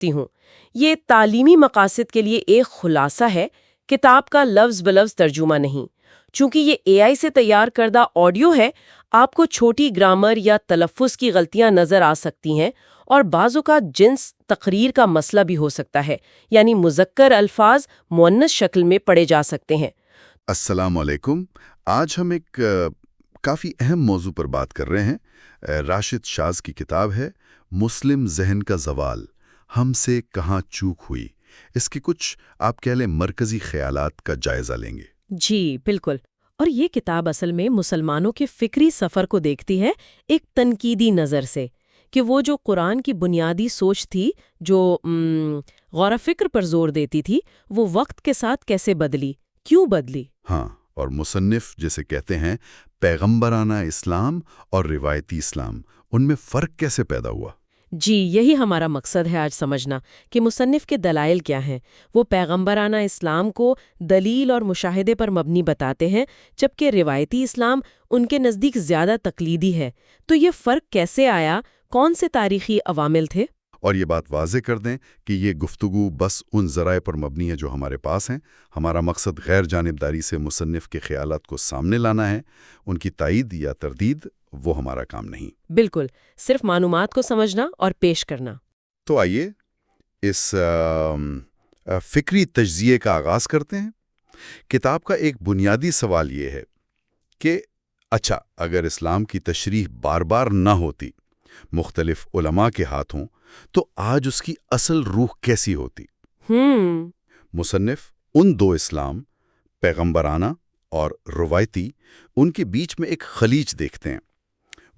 سکتی ہوں۔ یہ تعلیمی مقاصد کے لیے ایک خلاصہ ہے، کتاب کا لفظ بلفظ ترجمہ نہیں۔ چونکہ یہ اے آئی سے تیار کردہ آڈیو ہے، آپ کو چھوٹی گرامر یا تلفظ کی غلطیاں نظر آ سکتی ہیں، اور بعض اوقات جنس تقریر کا مسئلہ بھی ہو سکتا ہے، یعنی مذکر الفاظ مؤنث شکل میں پڑھے جا سکتے ہیں۔ السلام علیکم۔ آج ہم ایک کافی اہم موضوع پر بات کر رہے ہیں۔ راشد شاذ کی کتاب ہے مسلم ذہن کا زوال، ہم سے کہاں چوک ہوئی۔ اس کے کچھ آپ کہہ لیں مرکزی خیالات کا جائزہ لیں گے۔ جی بالکل، اور یہ کتاب اصل میں مسلمانوں کے فکری سفر کو دیکھتی ہے ایک تنقیدی نظر سے، کہ وہ جو قرآن کی بنیادی سوچ تھی، جو غور و فکر پر زور دیتی تھی، وہ وقت کے ساتھ کیسے بدلی، کیوں بدلی۔ ہاں، اور مصنف جسے کہتے ہیں پیغمبرانہ اسلام اور روایتی اسلام، ان میں فرق کیسے پیدا ہوا؟ جی یہی ہمارا مقصد ہے آج سمجھنا، کہ مصنف کے دلائل کیا ہیں۔ وہ پیغمبرانہ اسلام کو دلیل اور مشاہدے پر مبنی بتاتے ہیں، جبکہ روایتی اسلام ان کے نزدیک زیادہ تقلیدی ہے۔ تو یہ فرق کیسے آیا؟ کون سے تاریخی عوامل تھے؟ اور یہ بات واضح کر دیں کہ یہ گفتگو بس ان ذرائع پر مبنی ہے جو ہمارے پاس ہیں۔ ہمارا مقصد غیر جانبداری سے مصنف کے خیالات کو سامنے لانا ہے، ان کی تائید یا تردید وہ ہمارا کام نہیں۔ بالکل، صرف معلومات کو سمجھنا اور پیش کرنا۔ تو آئیے اس فکری تجزیے کا آغاز کرتے ہیں۔ کتاب کا ایک بنیادی سوال یہ ہے کہ اچھا، اگر اسلام کی تشریح بار بار نہ ہوتی، مختلف علماء کے ہاتھوں، تو آج اس کی اصل روح کیسی ہوتی؟ مصنف ان دو اسلام، پیغمبرانہ اور روایتی، ان کے بیچ میں ایک خلیج دیکھتے ہیں۔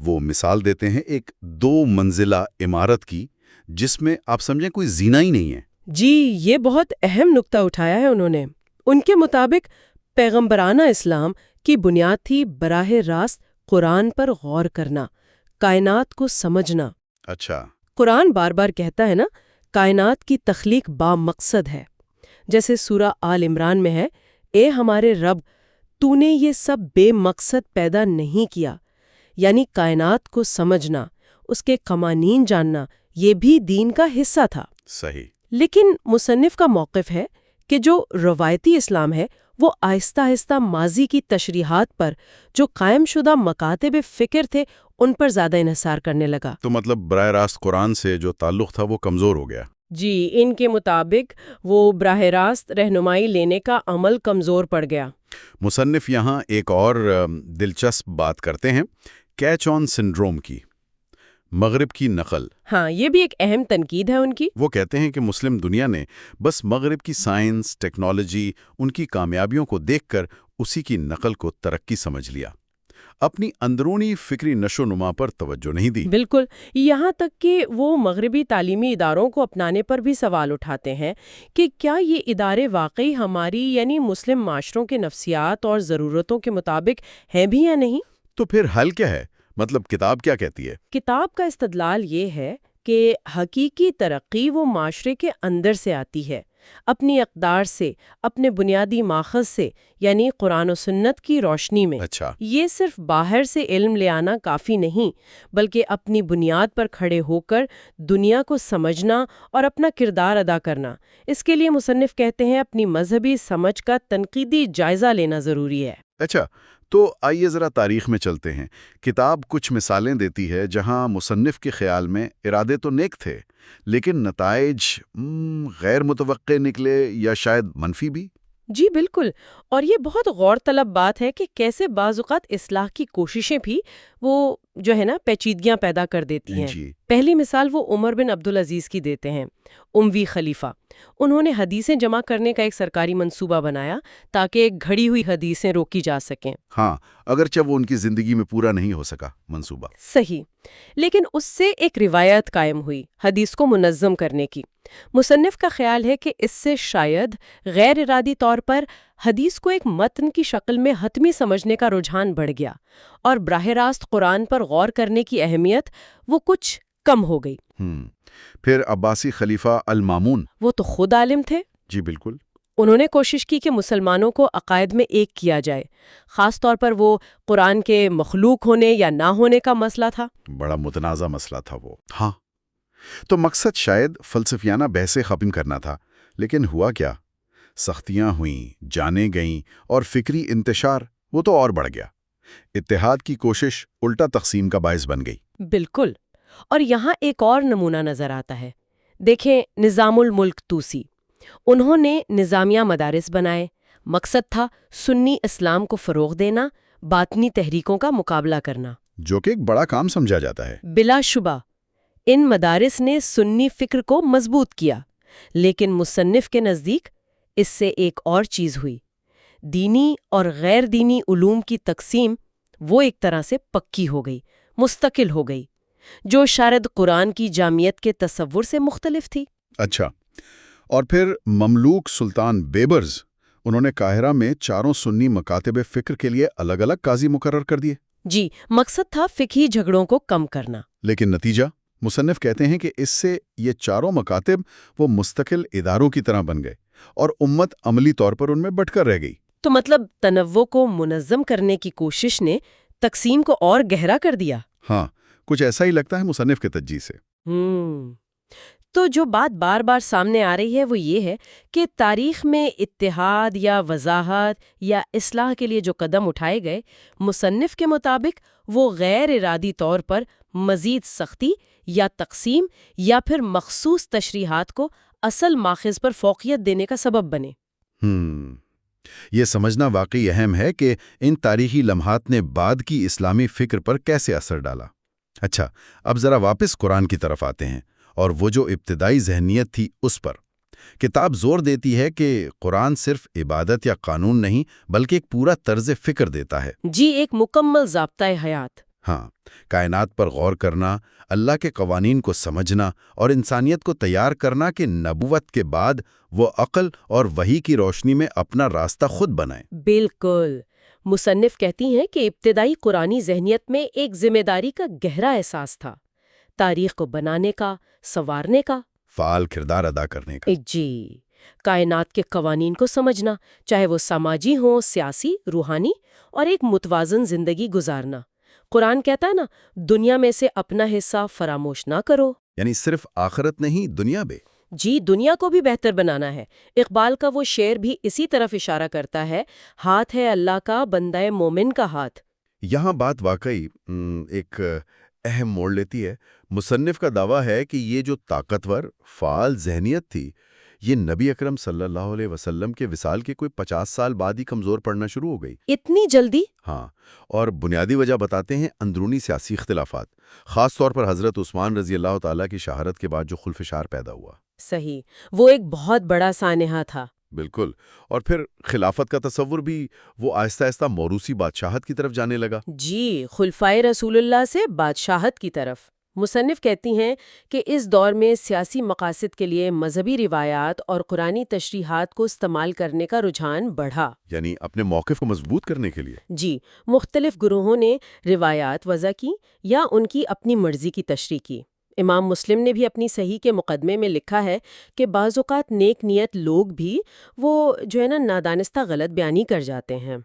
وہ مثال دیتے ہیں ایک 2 منزلہ عمارت کی، جس میں آپ سمجھیں کوئی زینہ ہی نہیں ہے۔ جی یہ بہت اہم نقطہ اٹھایا ہے انہوں نے۔ ان کے مطابق پیغمبرانہ اسلام کی بنیاد تھی براہ راست قرآن پر غور کرنا، کائنات کو سمجھنا۔ اچھا، قرآن بار بار کہتا ہے نا، کائنات کی تخلیق با مقصد ہے۔ جیسے سورہ آل عمران میں ہے، اے ہمارے رب، تو نے یہ سب بے مقصد پیدا نہیں کیا۔ یعنی کائنات کو سمجھنا، اس کے قوانین جاننا، یہ بھی دین کا حصہ تھا۔ صحیح۔ لیکن مصنف کا موقف ہے کہ جو روایتی اسلام ہے، وہ آہستہ آہستہ ماضی کی تشریحات پر، جو قائم شدہ مکاتب فکر تھے، ان پر زیادہ انحصار کرنے لگا۔ تو مطلب براہ راست قرآن سے جو تعلق تھا وہ کمزور ہو گیا۔ جی ان کے مطابق وہ براہ راست رہنمائی لینے کا عمل کمزور پڑ گیا۔ مصنف یہاں ایک اور دلچسپ بات کرتے ہیں، کیچ آن سنڈروم کی، مغرب کی نقل۔ ہاں یہ بھی ایک اہم تنقید ہے ان کی۔ وہ کہتے ہیں کہ مسلم دنیا نے بس مغرب کی سائنس، ٹیکنالوجی، ان کی کامیابیوں کو دیکھ کر اسی کی نقل کو ترقی سمجھ لیا، اپنی اندرونی فکری نشو و نما پر توجہ نہیں دی۔ بالکل، یہاں تک کہ وہ مغربی تعلیمی اداروں کو اپنانے پر بھی سوال اٹھاتے ہیں کہ کیا یہ ادارے واقعی ہماری یعنی مسلم معاشروں کے نفسیات اور ضرورتوں کے مطابق ہیں بھی یا نہیں۔ تو پھر حل کیا ہے؟ مطلب کتاب کیا کہتی ہے؟ کتاب کا استدلال یہ ہے کہ حقیقی ترقی وہ معاشرے کے اندر سے آتی ہے، اپنی اقدار سے، اپنے بنیادی ماخذ سے، یعنی قرآن و سنت کی روشنی میں۔ اچھا، یہ صرف باہر سے علم لے آنا کافی نہیں، بلکہ اپنی بنیاد پر کھڑے ہو کر دنیا کو سمجھنا اور اپنا کردار ادا کرنا۔ اس کے لیے مصنف کہتے ہیں اپنی مذہبی سمجھ کا تنقیدی جائزہ لینا ضروری ہے۔ اچھا، تو آئیے ذرا تاریخ میں چلتے ہیں۔ کتاب کچھ مثالیں دیتی ہے جہاں مصنف کے خیال میں ارادے تو نیک تھے، لیکن نتائج غیر متوقع نکلے یا شاید منفی بھی۔ جی بالکل، اور یہ بہت غور طلب بات ہے کہ کیسے بعض اوقات اصلاح کی کوششیں بھی وہ جو ہے نا پیچیدگیاں پیدا کر دیتی ہیں۔ جی، پہلی مثال وہ عمر بن عبدالعزیز کی دیتے ہیں، اموی خلیفہ۔ انہوں نے حدیثیں جمع کرنے کا ایک سرکاری منصوبہ بنایا تاکہ گھڑی ہوئی حدیثیں روکی جا سکیں۔ ہاں، اگرچہ وہ ان کی زندگی میں پورا نہیں ہو سکا منصوبہ۔ صحیح، لیکن اس سے ایک روایت قائم ہوئی حدیث کو منظم کرنے کی۔ مصنف کا خیال ہے کہ اس سے شاید غیر ارادی طور پر حدیث کو ایک متن کی شکل میں حتمی سمجھنے کا رجحان بڑھ گیا، اور براہ راست قرآن پر غور کرنے کی اہمیت وہ کچھ کم ہو گئی۔ پھر عباسی خلیفہ المامون، وہ تو خود عالم تھے۔ جی بالکل۔ انہوں نے کوشش کی کہ مسلمانوں کو عقائد میں ایک کیا جائے، خاص طور پر وہ قرآن کے مخلوق ہونے یا نہ ہونے کا مسئلہ تھا۔ بڑا متنازع مسئلہ تھا وہ۔ ہاں، تو مقصد شاید فلسفیانہ بحثیں ختم کرنا تھا، لیکن ہوا کیا؟ سختیاں ہوئیں، جانیں گئیں، اور فکری انتشار وہ تو اور بڑھ گیا۔ اتحاد کی کوشش الٹا تقسیم کا باعث بن گئی۔ بالکل۔ اور یہاں ایک اور نمونہ نظر آتا ہے۔ دیکھیں نظام الملک توسی، انہوں نے نظامیہ مدارس بنائے۔ مقصد تھا سنی اسلام کو فروغ دینا، باطنی تحریکوں کا مقابلہ کرنا، جو کہ ایک بڑا کام سمجھا جاتا ہے۔ بلا شبہ ان مدارس نے سنی فکر کو مضبوط کیا، لیکن مصنف کے نزدیک اس سے ایک اور چیز ہوئی۔ دینی اور غیر دینی علوم کی تقسیم وہ ایک طرح سے پکی ہو گئی، مستقل ہو گئی، جو شاید قرآن کی جامعیت کے تصور سے مختلف تھی۔ اچھا، اور پھر مملوک سلطان بیبرز، انہوں نے قاہرہ میں 4 سنی مکاتب فکر کے لیے الگ الگ قاضی مقرر کر دیے۔ جی، مقصد تھا فقہی جھگڑوں کو کم کرنا۔ لیکن نتیجہ؟ مصنف کہتے ہیں کہ اس سے یہ 4 مکاتب وہ مستقل اداروں کی طرح بن گئے، اور امت عملی طور پر ان میں بٹ کر رہ گئی۔ تو مطلب تنوع کو منظم کرنے کی کوشش نے تقسیم کو اور گہرا کر دیا۔ ہاں، کچھ ایسا ہی لگتا ہے مصنف کے تجزیے سے۔ تو جو بات بار بار سامنے آ رہی ہے وہ یہ ہے کہ تاریخ میں اتحاد یا وضاحت یا اصلاح کے لیے جو قدم اٹھائے گئے، مصنف کے مطابق وہ غیر ارادی طور پر مزید سختی یا تقسیم یا پھر مخصوص تشریحات کو اصل ماخذ پر فوقیت دینے کا سبب بنے۔ یہ سمجھنا واقعی اہم ہے کہ ان تاریخی لمحات نے بعد کی اسلامی فکر پر کیسے اثر ڈالا۔ اچھا، اب ذرا واپس قرآن کی طرف آتے ہیں، اور وہ جو ابتدائی ذہنیت تھی اس پر۔ کتاب زور دیتی ہے کہ قرآن صرف عبادت یا قانون نہیں بلکہ ایک پورا طرز فکر دیتا ہے۔ جی، ایک مکمل ضابطۂ حیات۔ ہاں، کائنات پر غور کرنا، اللہ کے قوانین کو سمجھنا اور انسانیت کو تیار کرنا کہ نبوت کے بعد وہ عقل اور وحی کی روشنی میں اپنا راستہ خود بنائیں۔ بالکل۔ مصنف کہتی ہیں کہ ابتدائی قرآنی ذہنیت میں ایک ذمہ داری کا گہرا احساس تھا، تاریخ کو بنانے کا، سنوارنے کا، فعال کردار ادا کرنے کا۔ جی، کائنات کے قوانین کو سمجھنا، چاہے وہ سماجی ہوں، سیاسی، روحانی، اور ایک متوازن زندگی گزارنا۔ قرآن کہتا ہے نا، دنیا میں سے اپنا حصہ فراموش نہ کرو۔ یعنی صرف آخرت نہیں، دنیا بھی۔ جی، دنیا کو بھی بہتر بنانا ہے۔ اقبال کا وہ شعر بھی اسی طرف اشارہ کرتا ہے، ہاتھ ہے اللہ کا، بندہ مومن کا ہاتھ۔ یہاں بات واقعی ایک اہم موڑ لیتی ہے۔ مصنف کا دعویٰ ہے کہ یہ جو طاقتور، فعال ذہنیت تھی، یہ نبی اکرم صلی اللہ علیہ وسلم کے وصال کے کوئی 50 سال بعد ہی کمزور پڑنا شروع ہو گئی۔ اتنی جلدی؟ ہاں، اور بنیادی وجہ بتاتے ہیں اندرونی سیاسی اختلافات، خاص طور پر حضرت عثمان رضی اللہ تعالیٰ کی شہادت کے بعد جو خلفشار پیدا ہوا۔ صحیح، وہ ایک بہت بڑا سانحہ تھا۔ بالکل، اور پھر خلافت کا تصور بھی وہ آہستہ آہستہ موروثی بادشاہت کی طرف جانے لگا۔ جی، خلفائے رسول اللہ سے بادشاہت کی طرف۔ مصنف کہتی ہیں کہ اس دور میں سیاسی مقاصد کے لیے مذہبی روایات اور قرآنی تشریحات کو استعمال کرنے کا رجحان بڑھا۔ یعنی اپنے موقف کو مضبوط کرنے کے لیے۔ جی، مختلف گروہوں نے روایات وضع کی یا ان کی اپنی مرضی کی تشریح کی۔ امام مسلم نے بھی اپنی صحیح کے مقدمے میں لکھا ہے کہ بعض اوقات نیک نیت لوگ بھی وہ جو ہے نا نادانستہ غلط بیانی کر جاتے ہیں۔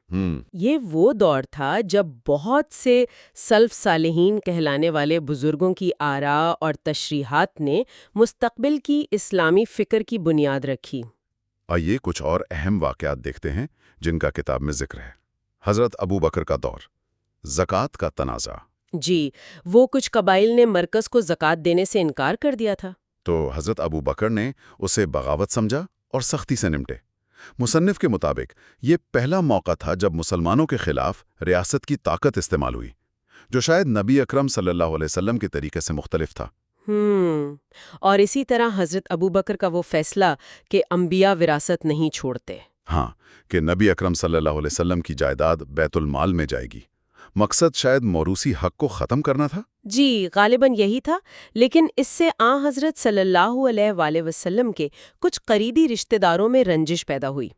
یہ وہ دور تھا جب بہت سے سلف صالحین کہلانے والے بزرگوں کی آراء اور تشریحات نے مستقبل کی اسلامی فکر کی بنیاد رکھی۔ آئیے کچھ اور اہم واقعات دیکھتے ہیں جن کا کتاب میں ذکر ہے۔ حضرت ابو بکر کا دور، زکوٰۃ کا تنازع۔ جی، وہ کچھ قبائل نے مرکز کو زکوٰۃ دینے سے انکار کر دیا تھا، تو حضرت ابو بکر نے اسے بغاوت سمجھا اور سختی سے نمٹے۔ مصنف کے مطابق یہ پہلا موقع تھا جب مسلمانوں کے خلاف ریاست کی طاقت استعمال ہوئی، جو شاید نبی اکرم صلی اللہ علیہ وسلم کے طریقے سے مختلف تھا۔ اور اسی طرح حضرت ابو بکر کا وہ فیصلہ کہ انبیاء وراثت نہیں چھوڑتے۔ ہاں، کہ نبی اکرم صلی اللہ علیہ وسلم کی جائیداد بیت المال میں جائے گی۔ مقصد شاید موروثی حق کو ختم کرنا تھا۔ جی، غالباً یہی تھا، لیکن اس سے آن حضرت صلی اللہ علیہ وآلہ وسلم کے کچھ قریبی رشتہ داروں میں رنجش پیدا ہوئی۔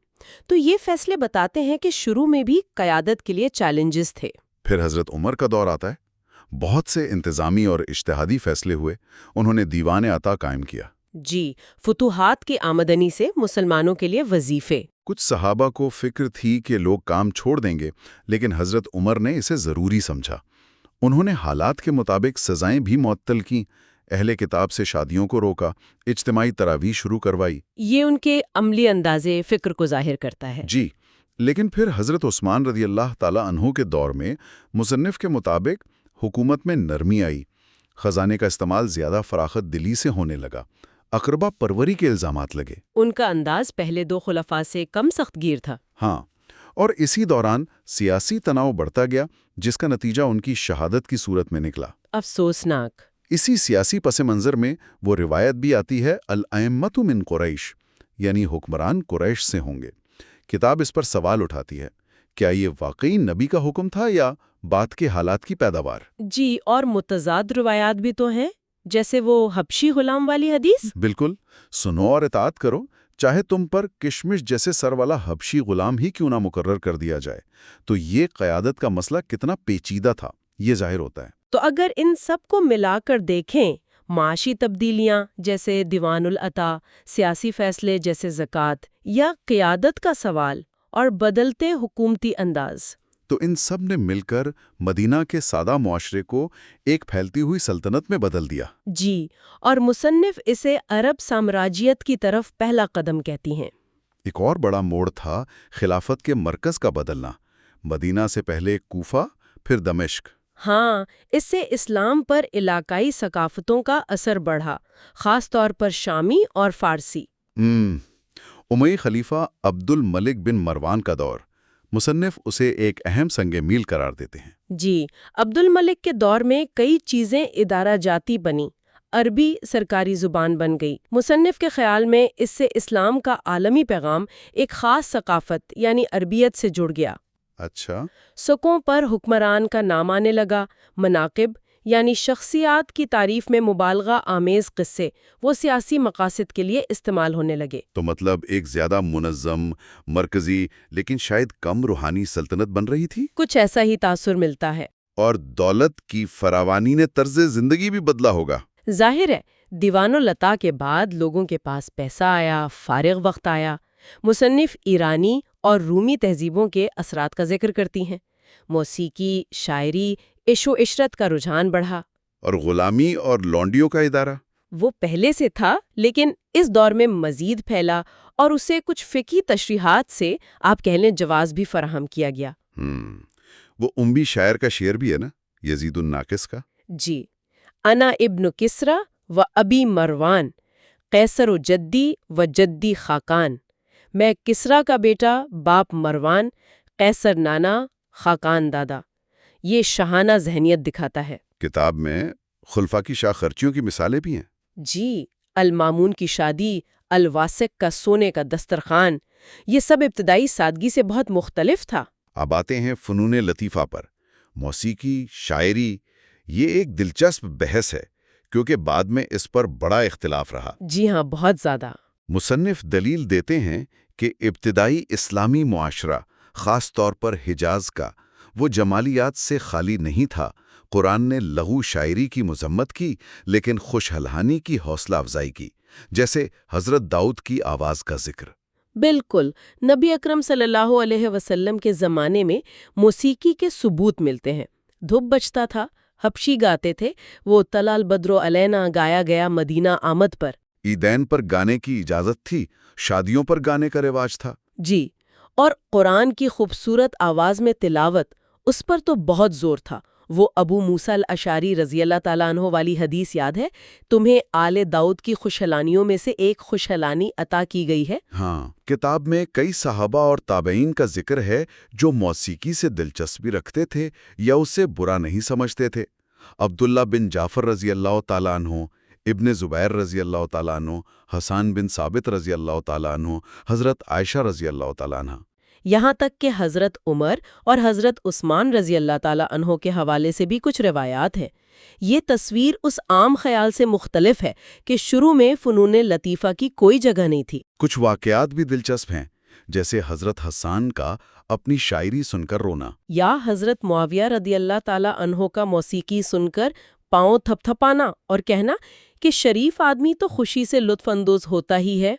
تو یہ فیصلے بتاتے ہیں کہ شروع میں بھی قیادت کے لیے چیلنجز تھے۔ پھر حضرت عمر کا دور آتا ہے، بہت سے انتظامی اور اجتہادی فیصلے ہوئے، انہوں نے دیوان عطا قائم کیا۔ جی، فتوحات کی آمدنی سے مسلمانوں کے لیے وظیفے۔ کچھ صحابہ کو فکر تھی کہ لوگ کام چھوڑ دیں گے، لیکن حضرت عمر نے اسے ضروری سمجھا۔ انہوں نے حالات کے مطابق سزائیں بھی معطل کیں، اہل کتاب سے شادیوں کو روکا، اجتماعی تراویح شروع کروائی۔ یہ ان کے عملی اندازے فکر کو ظاہر کرتا ہے۔ جی، لیکن پھر حضرت عثمان رضی اللہ تعالیٰ عنہ کے دور میں مصنف کے مطابق حکومت میں نرمی آئی، خزانے کا استعمال زیادہ فراخت دلی سے ہونے لگا، اقربا پروری کے الزامات لگے۔ ان کا انداز پہلے 2 خلفاء سے کم سخت گیر تھا۔ ہاں، اور اسی دوران سیاسی تناؤ بڑھتا گیا، جس کا نتیجہ ان کی شہادت کی صورت میں نکلا۔ افسوسناک۔ اسی سیاسی پس منظر میں وہ روایت بھی آتی ہے الائمۃ من قریش، یعنی حکمران قریش سے ہوں گے۔ کتاب اس پر سوال اٹھاتی ہے، کیا یہ واقعی نبی کا حکم تھا یا بعد کے حالات کی پیداوار؟ جی، اور متضاد روایات بھی تو ہیں، جیسے وہ حبشی غلام والی حدیث۔ بالکل، سنو اور اطاعت کرو، چاہے تم پر کشمش جیسے سر والا حبشی غلام ہی کیوں نہ مقرر کر دیا جائے۔ تو یہ قیادت کا مسئلہ کتنا پیچیدہ تھا، یہ ظاہر ہوتا ہے۔ تو اگر ان سب کو ملا کر دیکھیں، معاشی تبدیلیاں جیسے دیوان العطا، سیاسی فیصلے جیسے زکوٰۃ، یا قیادت کا سوال اور بدلتے حکومتی انداز، تو ان سب نے مل کر مدینہ کے سادہ معاشرے کو ایک پھیلتی ہوئی سلطنت میں بدل دیا۔ جی، اور مصنف اسے عرب سامراجیت کی طرف پہلا قدم کہتی ہیں۔ ایک اور بڑا موڑ تھا خلافت کے مرکز کا بدلنا، مدینہ سے پہلے کوفہ، پھر دمشق۔ ہاں، اس سے اسلام پر علاقائی ثقافتوں کا اثر بڑھا، خاص طور پر شامی اور فارسی۔ اموی خلیفہ عبد الملک بن مروان کا دور، مصنف اسے ایک اہم سنگ میل قرار دیتے ہیں۔ جی، عبد الملک کے دور میں کئی چیزیں ادارہ جاتی بنی، عربی سرکاری زبان بن گئی۔ مصنف کے خیال میں اس سے اسلام کا عالمی پیغام ایک خاص ثقافت یعنی عربیت سے جڑ گیا۔ اچھا، سکوں پر حکمران کا نام آنے لگا، مناقب یعنی شخصیات کی تعریف میں مبالغہ آمیز قصے وہ سیاسی مقاصد کے لیے استعمال ہونے لگے۔ تو مطلب ایک زیادہ منظم، مرکزی لیکن شاید کم روحانی سلطنت بن رہی تھی؟ کچھ ایسا ہی تاثر ملتا ہے۔ اور دولت کی فراوانی نے طرز زندگی بھی بدلا ہوگا۔ ظاہر ہے، دیوان العطا کے بعد لوگوں کے پاس پیسہ آیا، فارغ وقت آیا۔ مصنف ایرانی اور رومی تہذیبوں کے اثرات کا ذکر کرتی ہیں۔ موسیقی، شاعری، عشق و عشرت کا رجحان بڑھا۔ اور غلامی اور لونڈیوں کا ادارہ؟ وہ پہلے سے تھا، لیکن اس دور میں مزید پھیلا اور اسے کچھ فقہی تشریحات سے آپ کہہ لیں جواز بھی فراہم کیا گیا۔ وہ اموی شاعر کا شعر بھی ہے نا، یزید الناقص کا؟ جی، انا ابن کسرا و ابی مروان، قیصر و جدی و جدی خاقان۔ میں کسرا کا بیٹا، باپ مروان، قیصر نانا، خاقان دادا۔ یہ شاہانہ ذہنیت دکھاتا ہے۔ کتاب میں خلفاء کی شاہ خرچیوں کی مثالیں بھی ہیں۔ جی، المامون کی شادی، الواسق کا سونے کا دسترخوان، یہ سب ابتدائی سادگی سے بہت مختلف تھا۔ اب آتے ہیں فنون لطیفہ پر۔ موسیقی، شاعری، یہ ایک دلچسپ بحث ہے کیونکہ بعد میں اس پر بڑا اختلاف رہا۔ جی ہاں، بہت زیادہ۔ مصنف دلیل دیتے ہیں کہ ابتدائی اسلامی معاشرہ، خاص طور پر حجاز کا، وہ جمالیات سے خالی نہیں تھا۔ قرآن نے لغو شاعری کی مذمت کی لیکن خوش ہلہانی کی حوصلہ افزائی کی، جیسے حضرت داؤد کی آواز کا ذکر۔ بالکل، نبی اکرم صلی اللہ علیہ وسلم کے زمانے میں موسیقی کے ثبوت ملتے ہیں۔ دھپ بجتا تھا، حبشی گاتے تھے، وہ طلع البدر علینا گایا گیا مدینہ آمد پر۔ عیدین پر گانے کی اجازت تھی، شادیوں پر گانے کا رواج تھا۔ جی، اور قرآن کی خوبصورت آواز میں تلاوت، اس پر تو بہت زور تھا۔ وہ ابو موسیٰ الاشعری رضی اللہ تعالیٰ عنہ والی حدیث یاد ہے، تمہیں آل داؤد کی خوشحلانیوں میں سے ایک خوشحلانی عطا کی گئی ہے۔ ہاں، کتاب میں کئی صحابہ اور تابعین کا ذکر ہے جو موسیقی سے دلچسپی رکھتے تھے یا اسے برا نہیں سمجھتے تھے۔ عبداللہ بن جعفر رضی اللہ تعالیٰ عنہ، ابن زبیر رضی اللہ تعالیٰ عنہ، حسان بن ثابت رضی اللہ تعالیٰ عنہ، حضرت عائشہ رضی اللہ تعالیٰ عنہ، یہاں تک کہ حضرت عمر اور حضرت عثمان رضی اللہ تعالیٰ عنہ کے حوالے سے بھی کچھ روایات ہیں۔ یہ تصویر اس عام خیال سے مختلف ہے کہ شروع میں فنون لطیفہ کی کوئی جگہ نہیں تھی۔ کچھ واقعات بھی دلچسپ ہیں، جیسے حضرت حسان کا اپنی شاعری سن کر رونا، یا حضرت معاویہ رضی اللہ تعالیٰ عنہ کا موسیقی سن کر پاؤں تھپ تھپانا اور کہنا کہ شریف آدمی تو خوشی سے لطف اندوز ہوتا ہی ہے۔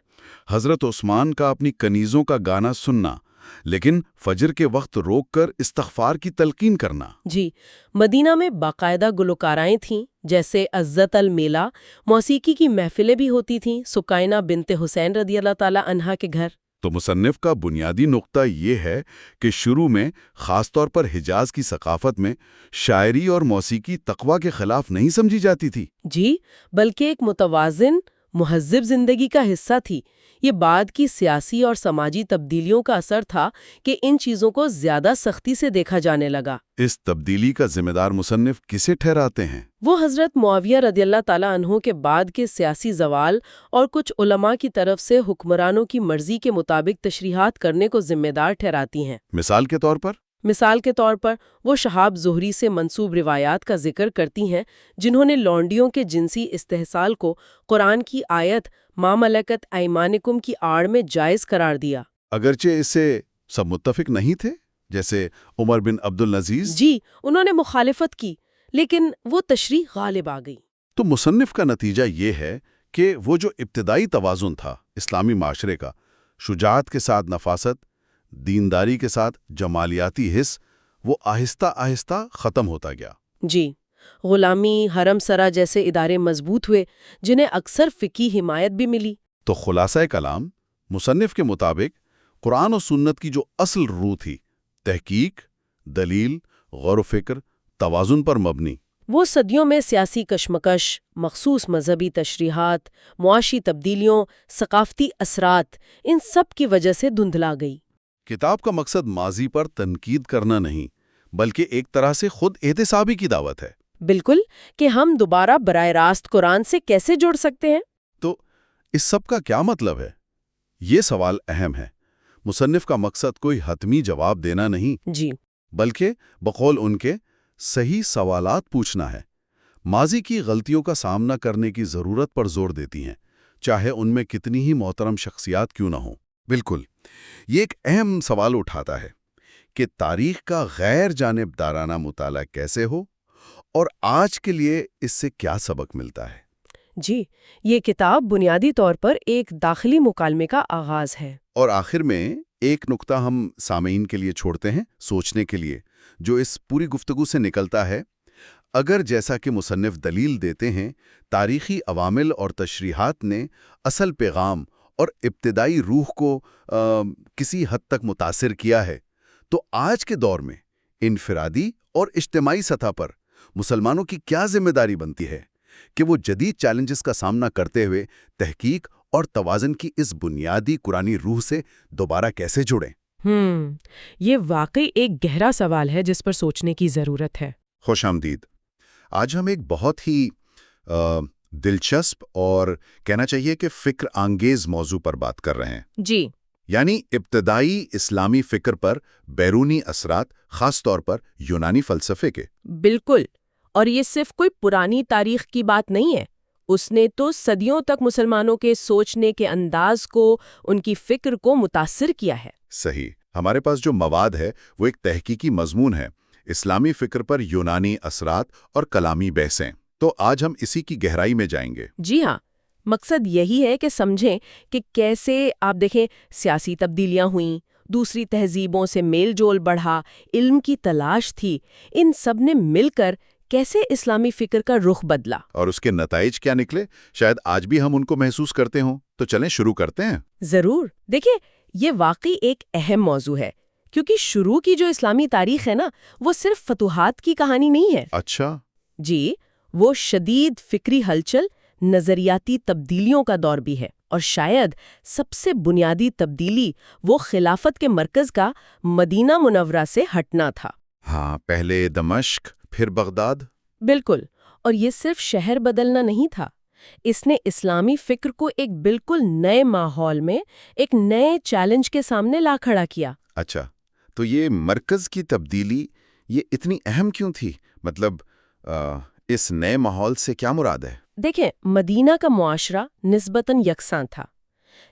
حضرت عثمان کا اپنی کنیزوں کا گانا سننا، لیکن فجر کے وقت روک کر استغفار کی تلقین کرنا۔ جی، مدینہ میں باقاعدہ گلوکارائیں تھیں، جیسے عزت المیلہ، موسیقی کی محفلیں بھی ہوتی تھیں سکینہ بنت حسین رضی اللہ تعالی عنہا کے گھر۔ تو مصنف کا بنیادی نقطہ یہ ہے کہ شروع میں خاص طور پر حجاز کی ثقافت میں شاعری اور موسیقی تقویٰ کے خلاف نہیں سمجھی جاتی تھی۔ جی، بلکہ ایک متوازن، مہذب زندگی کا حصہ تھی۔ یہ بعد کی سیاسی اور سماجی تبدیلیوں کا اثر تھا کہ ان چیزوں کو زیادہ سختی سے دیکھا جانے لگا۔ اس تبدیلی کا ذمہ دار مصنف کسے ٹھہراتے ہیں؟ وہ حضرت معاویہ رضی اللہ تعالیٰ عنہ کے بعد کے سیاسی زوال اور کچھ علماء کی طرف سے حکمرانوں کی مرضی کے مطابق تشریحات کرنے کو ذمہ دار ٹھہراتی ہیں۔ مثال کے طور پر وہ شہاب زہری سے منسوب روایات کا ذکر کرتی ہیں جنہوں نے لونڈیوں کے جنسی استحصال کو قرآن کی آیت ما ملکت ایمانکم کی آڑ میں جائز قرار دیا۔ اگرچہ اس سے سب متفق نہیں تھے، جیسے عمر بن عبد العزیز۔ جی، انہوں نے مخالفت کی، لیکن وہ تشریح غالب آ گئی۔ تو مصنف کا نتیجہ یہ ہے کہ وہ جو ابتدائی توازن تھا اسلامی معاشرے کا، شجاعت کے ساتھ نفاست، دینداری کے ساتھ جمالیاتی حس، وہ آہستہ آہستہ ختم ہوتا گیا۔ جی، غلامی، حرم سرا جیسے ادارے مضبوط ہوئے جنہیں اکثر فقہی حمایت بھی ملی۔ تو خلاصہ کلام مصنف کے مطابق قرآن و سنت کی جو اصل روح تھی، تحقیق، دلیل، غور و فکر، توازن پر مبنی، وہ صدیوں میں سیاسی کشمکش، مخصوص مذہبی تشریحات، معاشی تبدیلیوں، ثقافتی اثرات، ان سب کی وجہ سے دھندلا گئی۔ کتاب کا مقصد ماضی پر تنقید کرنا نہیں، بلکہ ایک طرح سے خود احتسابی کی دعوت ہے۔ بالکل، کہ ہم دوبارہ براہ راست قرآن سے کیسے جڑ سکتے ہیں۔ تو اس سب کا کیا مطلب ہے؟ یہ سوال اہم ہے۔ مصنف کا مقصد کوئی حتمی جواب دینا نہیں، جی، بلکہ بقول ان کے صحیح سوالات پوچھنا ہے۔ ماضی کی غلطیوں کا سامنا کرنے کی ضرورت پر زور دیتی ہیں، چاہے ان میں کتنی ہی محترم شخصیات کیوں نہ ہوں۔ بالکل، یہ ایک اہم سوال اٹھاتا ہے کہ تاریخ کا غیر جانبدارانہ مطالعہ کیسے ہو، اور آج کے لیے اس سے کیا سبق ملتا ہے۔ جی، یہ کتاب بنیادی طور پر ایک داخلی مکالمے کا آغاز ہے۔ اور آخر میں ایک نقطہ ہم سامعین کے لیے چھوڑتے ہیں سوچنے کے لیے، جو اس پوری گفتگو سے نکلتا ہے۔ اگر جیسا کہ مصنف دلیل دیتے ہیں، تاریخی عوامل اور تشریحات نے اصل پیغام اور ابتدائی روح کو کسی حد تک متاثر کیا ہے، تو آج کے دور میں انفرادی اور اجتماعی سطح پر مسلمانوں کی کیا ذمہ داری بنتی ہے کہ وہ جدید چیلنجز کا سامنا کرتے ہوئے تحقیق اور توازن کی اس بنیادی قرآنی روح سے دوبارہ کیسے جڑیں؟ یہ واقعی ایک گہرا سوال ہے جس پر سوچنے کی ضرورت ہے۔ خوش آمدید۔ آج ہم ایک بہت ہی دلچسپ اور کہنا چاہیے کہ فکر انگیز موضوع پر بات کر رہے ہیں۔ جی، یعنی ابتدائی اسلامی فکر پر بیرونی اثرات، خاص طور پر یونانی فلسفے کے۔ بالکل، اور یہ صرف کوئی پرانی تاریخ کی بات نہیں ہے۔ اس نے تو صدیوں تک مسلمانوں کے سوچنے کے انداز کو، ان کی فکر کو متاثر کیا ہے۔ صحیح۔ ہمارے پاس جو مواد ہے وہ ایک تحقیقی مضمون ہے، اسلامی فکر پر یونانی اثرات اور کلامی بحثیں۔ تو آج ہم اسی کی گہرائی میں جائیں گے۔ جی ہاں، مقصد یہی ہے کہ سمجھیں کہ کیسے آپ دیکھیں سیاسی تبدیلیاں ہوئیں، دوسری تہذیبوں سے میل جول بڑھا، علم کی تلاش تھی، ان سب نے مل کر کیسے اسلامی فکر کا رخ بدلا، اور اس کے نتائج کیا نکلے، شاید آج بھی ہم ان کو محسوس کرتے ہوں۔ تو چلیں شروع کرتے ہیں۔ ضرور۔ دیکھیں، یہ واقعی ایک اہم موضوع ہے، کیونکہ شروع کی جو اسلامی تاریخ ہے نا، وہ صرف فتوحات کی کہانی نہیں ہے۔ اچھا۔ جی، وہ شدید فکری ہلچل، نظریاتی تبدیلیوں کا دور بھی ہے، اور شاید سب سے بنیادی تبدیلی وہ خلافت کے مرکز کا مدینہ منورہ سے ہٹنا تھا۔ ہاں، پہلے دمشق، پھر بغداد۔ بالکل، اور یہ صرف شہر بدلنا نہیں تھا، اس نے اسلامی فکر کو ایک بالکل نئے ماحول میں، ایک نئے چیلنج کے سامنے لا کھڑا کیا۔ اچھا، تو یہ مرکز کی تبدیلی یہ اتنی اہم کیوں تھی؟ مطلب اس نئے ماحول سے کیا مراد ہے؟ دیکھیں، مدینہ کا معاشرہ نسبتاً یکساں تھا،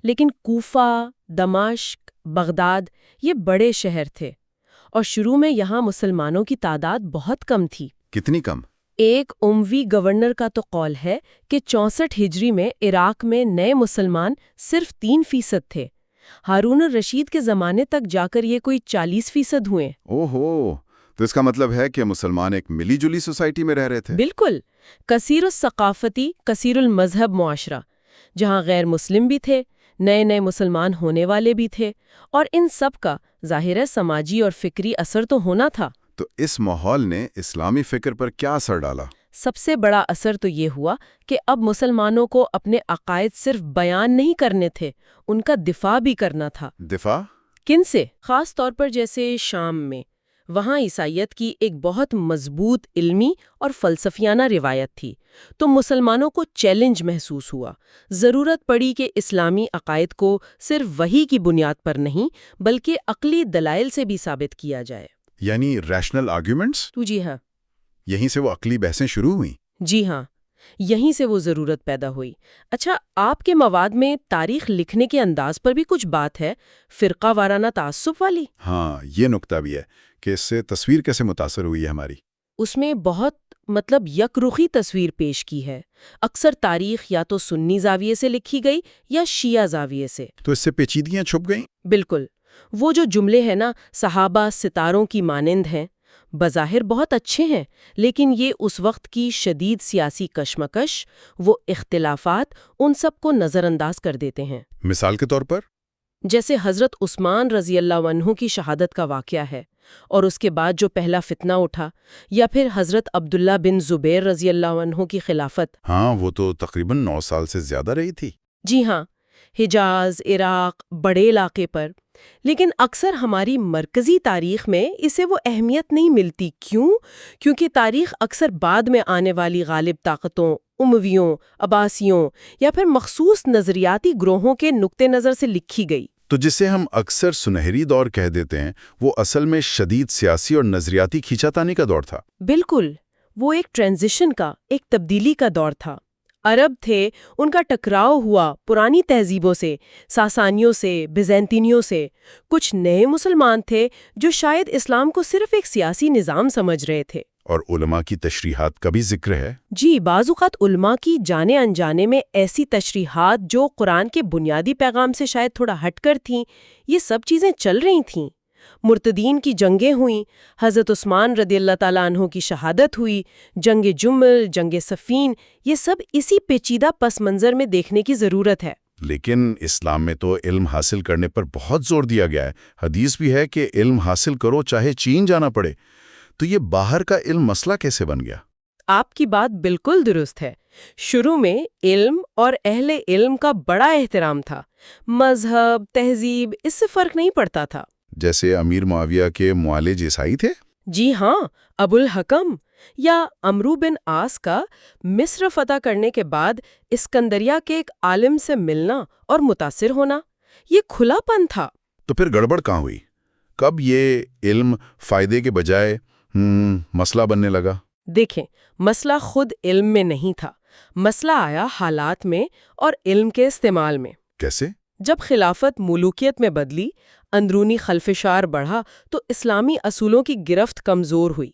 لیکن کوفہ، دمشق، بغداد یہ بڑے شہر تھے، اور شروع میں یہاں مسلمانوں کی تعداد بہت کم تھی۔ کتنی کم؟ ایک اموی گورنر کا تو قول ہے کہ 64 ہجری میں عراق میں نئے مسلمان صرف 3% تھے، ہارون الرشید کے زمانے تک جا کر یہ کوئی 40% ہوئے۔ اوہو، تو اس کا مطلب ہے کہ مسلمان ایک ملی جلی سوسائٹی میں رہ رہے تھے؟ بالکل، کثیر الثقافتی کثیر المذہب معاشرہ، جہاں غیر مسلم بھی تھے، نئے نئے مسلمان ہونے والے بھی تھے، اور ان سب کا ظاہر ہے سماجی اور فکری اثر تو ہونا تھا۔ تو اس ماحول نے اسلامی فکر پر کیا اثر ڈالا؟ سب سے بڑا اثر تو یہ ہوا کہ اب مسلمانوں کو اپنے عقائد صرف بیان نہیں کرنے تھے، ان کا دفاع بھی کرنا تھا۔ دفاع؟ کن سے؟ خاص طور پر جیسے شام میں، وہاں عیسائیت کی ایک بہت مضبوط علمی اور فلسفیانہ روایت تھی، تو مسلمانوں کو چیلنج محسوس ہوا، ضرورت پڑی کہ اسلامی عقائد کو صرف وحی کی بنیاد پر نہیں بلکہ عقلی دلائل سے بھی ثابت کیا جائے۔ یعنی ریشنل آرگیومنٹس؟ جی ہاں، یہیں سے وہ عقلی بحثیں شروع ہوئیں؟ جی ہاں، یہیں سے وہ ضرورت پیدا ہوئی۔ اچھا، آپ کے مواد میں تاریخ لکھنے کے انداز پر بھی کچھ بات ہے، فرقہ وارانہ تعصب والی؟ ہاں، یہ نکتہ بھی ہے کہ اس سے تصویر کیسے متاثر ہوئی ہے ہماری؟ اس میں بہت یک رخی تصویر پیش کی ہے۔ اکثر تاریخ یا تو سنی زاویے سے لکھی گئی یا شیعہ زاویے سے۔ تو اس سے پیچیدگیاں چھپ گئیں؟ بالکل، وہ جو جملے ہیں نا، صحابہ ستاروں کی مانند ہیں، بظاہر بہت اچھے ہیں، لیکن یہ اس وقت کی شدید سیاسی کشمکش، وہ اختلافات، ان سب کو نظر انداز کر دیتے ہیں۔ مثال کے طور پر؟ جیسے حضرت عثمان رضی اللہ عنہ کی شہادت کا واقعہ ہے، اور اس کے بعد جو پہلا فتنہ اٹھا، یا پھر حضرت عبداللہ بن زبیر رضی اللہ عنہ کی خلافت۔ ہاں، وہ تو تقریباً 9 سال سے زیادہ رہی تھی۔ جی ہاں، حجاز، عراق، بڑے علاقے پر۔ لیکن اکثر ہماری مرکزی تاریخ میں اسے وہ اہمیت نہیں ملتی۔ کیوں؟ کیونکہ تاریخ اکثر بعد میں آنے والی غالب طاقتوں، امویوں، عباسیوں یا پھر مخصوص نظریاتی گروہوں کے نقطہ نظر سے لکھی گئی۔ تو جسے ہم اکثر سنہری دور کہہ دیتے ہیں، وہ اصل میں شدید سیاسی اور نظریاتی کھینچاتانی کا دور تھا۔ بالکل، وہ ایک ٹرانزیشن کا، ایک تبدیلی کا دور تھا۔ عرب تھے، ان کا ٹکراؤ ہوا پرانی تہذیبوں سے، ساسانیوں سے، بیزنطینیوں سے۔ کچھ نئے مسلمان تھے جو شاید اسلام کو صرف ایک سیاسی نظام سمجھ رہے تھے۔ اور علماء کی تشریحات کا بھی ذکر ہے۔ جی، بعض اوقات علماء کی جانے انجانے میں ایسی تشریحات جو قرآن کے بنیادی پیغام سے شاید تھوڑا ہٹ کر تھیں، یہ سب چیزیں چل رہی تھیں۔ مرتدین کی جنگیں ہوئیں، حضرت عثمان رضی اللہ تعالیٰ عنہ کی شہادت ہوئی، جنگ جمل، جنگ صفین، یہ سب اسی پیچیدہ پس منظر میں دیکھنے کی ضرورت ہے۔ لیکن اسلام میں تو علم حاصل کرنے پر بہت زور دیا گیا ہے۔ حدیث بھی ہے کہ علم حاصل کرو چاہے چین جانا پڑے۔ تو یہ باہر کا علم مسئلہ کیسے بن گیا؟ آپ کی بات بالکل درست ہے۔ شروع میں علم اور اہل علم کا بڑا احترام تھا، مذہب، تہذیب، اس سے فرق نہیں پڑتا تھا۔ جیسے امیر معاویہ کے معالج عیسائی تھے؟ جی ہاں، ابو الحکم یا عمرو بن عاص کا مصر فتح کرنے کے بعد اسکندریہ کے ایک عالم سے ملنا اور متاثر ہونا، یہ کھلا پن تھا۔ تو پھر گڑبڑ کہاں ہوئی؟ کب یہ علم فائدے کے بجائے مسئلہ بننے لگا؟ دیکھیں، مسئلہ خود علم میں نہیں تھا، مسئلہ آیا حالات میں اور علم کے استعمال میں۔ کیسے؟ جب خلافت ملوکیت میں بدلی، اندرونی خلفشار بڑھا تو اسلامی اصولوں کی گرفت کمزور ہوئی۔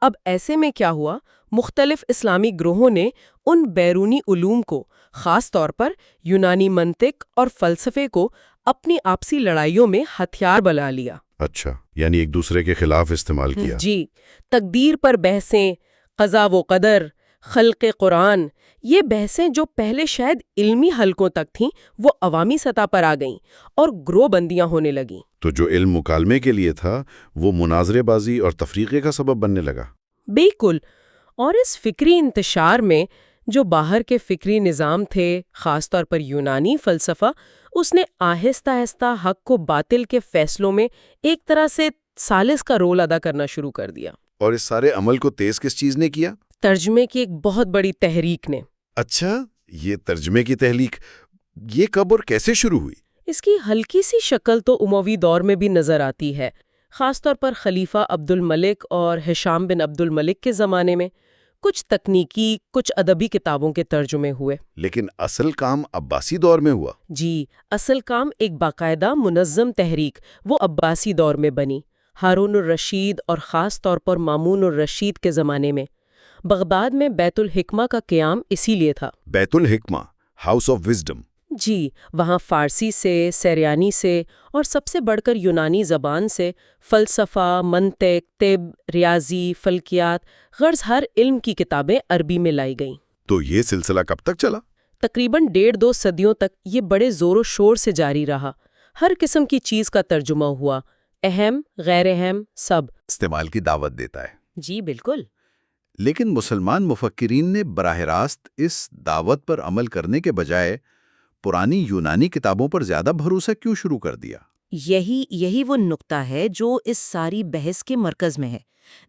اب ایسے میں کیا ہوا؟ مختلف اسلامی گروہوں نے ان بیرونی علوم کو، خاص طور پر یونانی منطق اور فلسفے کو، اپنی آپسی لڑائیوں میں ہتھیار بنا لیا۔ اچھا، یعنی ایک دوسرے کے خلاف استعمال کیا۔ جی، تقدیر پر بحثیں، قضا و قدر، خلق قرآن، یہ بحثیں جو پہلے شاید علمی حلقوں تک تھیں، وہ عوامی سطح پر آ گئیں اور گروہ بندیاں ہونے لگیں۔ تو جو علم مکالمے کے لیے تھا، وہ مناظرے بازی اور تفریقے کا سبب بننے لگا۔ بالکل، اور اس فکری انتشار میں جو باہر کے فکری نظام تھے، خاص طور پر یونانی فلسفہ، اس نے آہستہ آہستہ حق کو باطل کے فیصلوں میں ایک طرح سے ثالث کا رول ادا کرنا شروع کر دیا۔ اور اس سارے عمل کو تیز کس چیز نے کیا؟ ترجمے کی ایک بہت بڑی تحریک نے۔ اچھا، یہ ترجمے کی تحریک یہ کب اور کیسے شروع ہوئی؟ اس کی ہلکی سی شکل تو اموی دور میں بھی نظر آتی ہے، خاص طور پر خلیفہ عبد الملک اور ہشام بن عبد الملک کے زمانے میں۔ کچھ تکنیکی، کچھ ادبی کتابوں کے ترجمے ہوئے۔ لیکن اصل کام عباسی دور میں ہوا؟ جی، اصل کام ایک باقاعدہ منظم تحریک وہ عباسی دور میں بنی، ہارون الرشید اور خاص طور پر مامون الرشید کے زمانے میں۔ بغداد میں بیت الحکمہ کا قیام اسی لیے تھا۔ بیت الحکمہ، ہاؤس آف وزڈم۔ جی، وہاں فارسی سے، سریانی سے اور سب سے بڑھ کر یونانی زبان سے فلسفہ، منطق، طب، ریاضی، فلکیات، غرض ہر علم کی کتابیں عربی میں لائی گئیں۔ تو یہ سلسلہ کب تک چلا؟ تقریباً 1.5-2 صدیوں تک یہ بڑے زور و شور سے جاری رہا۔ ہر قسم کی چیز کا ترجمہ ہوا، اہم، غیر اہم، سب۔ استعمال کی دعوت دیتا ہے۔ جی بالکل۔ لیکن مسلمان مفکرین نے براہ راست اس دعوت پر عمل کرنے کے بجائے پرانی یونانی کتابوں پر زیادہ بھروسہ کیوں شروع کر دیا؟ یہی وہ نقطہ ہے جو اس ساری بحث کے مرکز میں ہے۔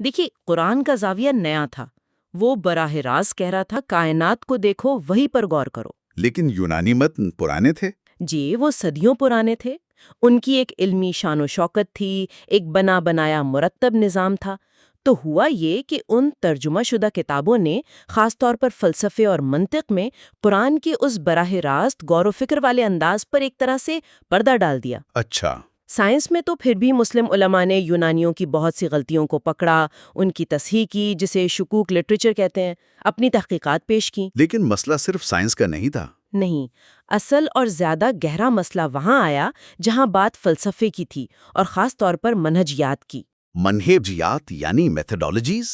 دیکھیے، قرآن کا زاویہ نیا تھا۔ وہ براہ راست کہہ رہا تھا کائنات کو دیکھو، وہی پر غور کرو۔ لیکن یونانی متن پرانے تھے۔ جی، وہ صدیوں پرانے تھے۔ ان کی ایک علمی شان و شوکت تھی، ایک بنا بنایا مرتب نظام تھا۔ تو ہوا یہ کہ ان ترجمہ شدہ کتابوں نے خاص طور پر فلسفے اور منطق میں قرآن کے اس براہ راست غور و فکر والے انداز پر ایک طرح سے پردہ ڈال دیا۔ اچھا۔ سائنس میں تو پھر بھی مسلم علماء نے یونانیوں کی بہت سی غلطیوں کو پکڑا، ان کی تصحیح کی، جسے شکوک لٹریچر کہتے ہیں، اپنی تحقیقات پیش کی۔ لیکن مسئلہ صرف سائنس کا نہیں تھا۔ نہیں، اصل اور زیادہ گہرا مسئلہ وہاں آیا جہاں بات فلسفے کی تھی، اور خاص طور پر منہجیات کی۔ منہجیات یعنی میتھڈالوجیز؟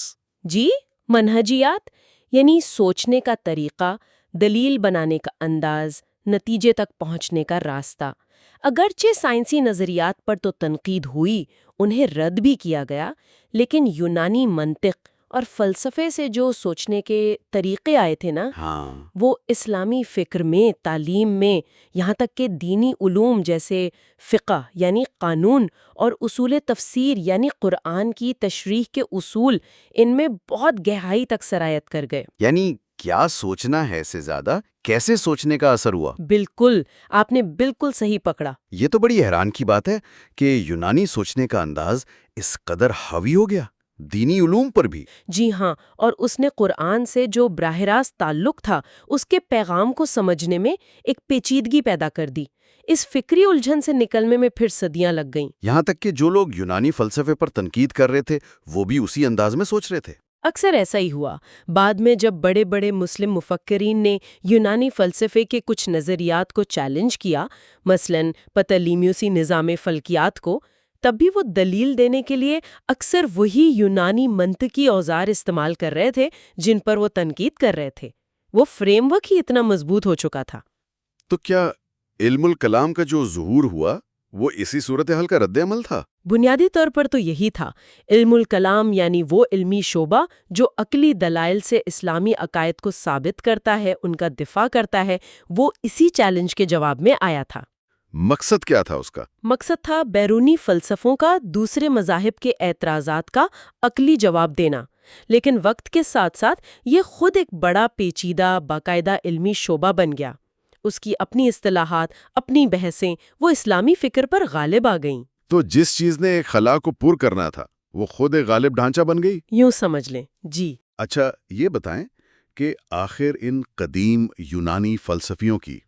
جی، منہجیات یعنی سوچنے کا طریقہ، دلیل بنانے کا انداز، نتیجے تک پہنچنے کا راستہ۔ اگرچہ سائنسی نظریات پر تو تنقید ہوئی، انہیں رد بھی کیا گیا، لیکن یونانی منطق اور فلسفے سے جو سوچنے کے طریقے آئے تھے نا، وہ اسلامی فکر میں، تعلیم میں، یہاں تک کہ دینی علوم جیسے فقہ یعنی قانون اور اصول تفسیر یعنی قرآن کی تشریح کے اصول، ان میں بہت گہرائی تک سرایت کر گئے۔ یعنی کیا سوچنا ہے سے زیادہ کیسے سوچنے کا اثر ہوا؟ بالکل، آپ نے بالکل صحیح پکڑا۔ یہ تو بڑی حیران کی بات ہے کہ یونانی سوچنے کا انداز اس قدر حاوی ہو گیا، دینی علوم پر بھی۔ جی ہاں، اور اس نے قرآن سے جو براہ راست تعلق تھا، اس کے پیغام کو سمجھنے میں ایک پیچیدگی پیدا کر دی۔ اس فکری الجھن سے نکلنے میں پھر صدیاں لگ گئیں۔ یہاں تک کہ جو لوگ یونانی فلسفے پر تنقید کر رہے تھے وہ بھی اسی انداز میں سوچ رہے تھے۔ اکثر ایسا ہی ہوا۔ بعد میں جب بڑے بڑے مسلم مفکرین نے یونانی فلسفے کے کچھ نظریات کو چیلنج کیا، مثلاً پتلیمیوسی نظام فلکیات کو، تب بھی وہ دلیل دینے کے لیے اکثر وہی یونانی منطقی اوزار استعمال کر رہے تھے جن پر وہ تنقید کر رہے تھے۔ وہ فریم ورک ہی اتنا مضبوط ہو چکا تھا۔ تو کیا علم الکلام کا جو ظہور ہوا وہ اسی صورتحال کا رد عمل تھا؟ بنیادی طور پر تو یہی تھا۔ علم الکلام یعنی وہ علمی شعبہ جو عقلی دلائل سے اسلامی عقائد کو ثابت کرتا ہے، ان کا دفاع کرتا ہے، وہ اسی چیلنج کے جواب میں آیا تھا۔ مقصد کیا تھا اس کا؟ مقصد تھا بیرونی فلسفوں کا دوسرے مذاہب کے اعتراضات کا عقلی جواب دینا، لیکن وقت کے ساتھ ساتھ یہ خود ایک بڑا پیچیدہ باقاعدہ علمی شعبہ بن گیا۔ اس کی اپنی اصطلاحات، اپنی بحثیں، وہ اسلامی فکر پر غالب آ گئیں۔ تو جس چیز نے ایک خلا کو پور کرنا تھا وہ خود ایک غالب ڈھانچہ بن گئی؟ یوں سمجھ لیں۔ جی اچھا، یہ بتائیں کہ آخر ان قدیم یونانی فلسفیوں کی،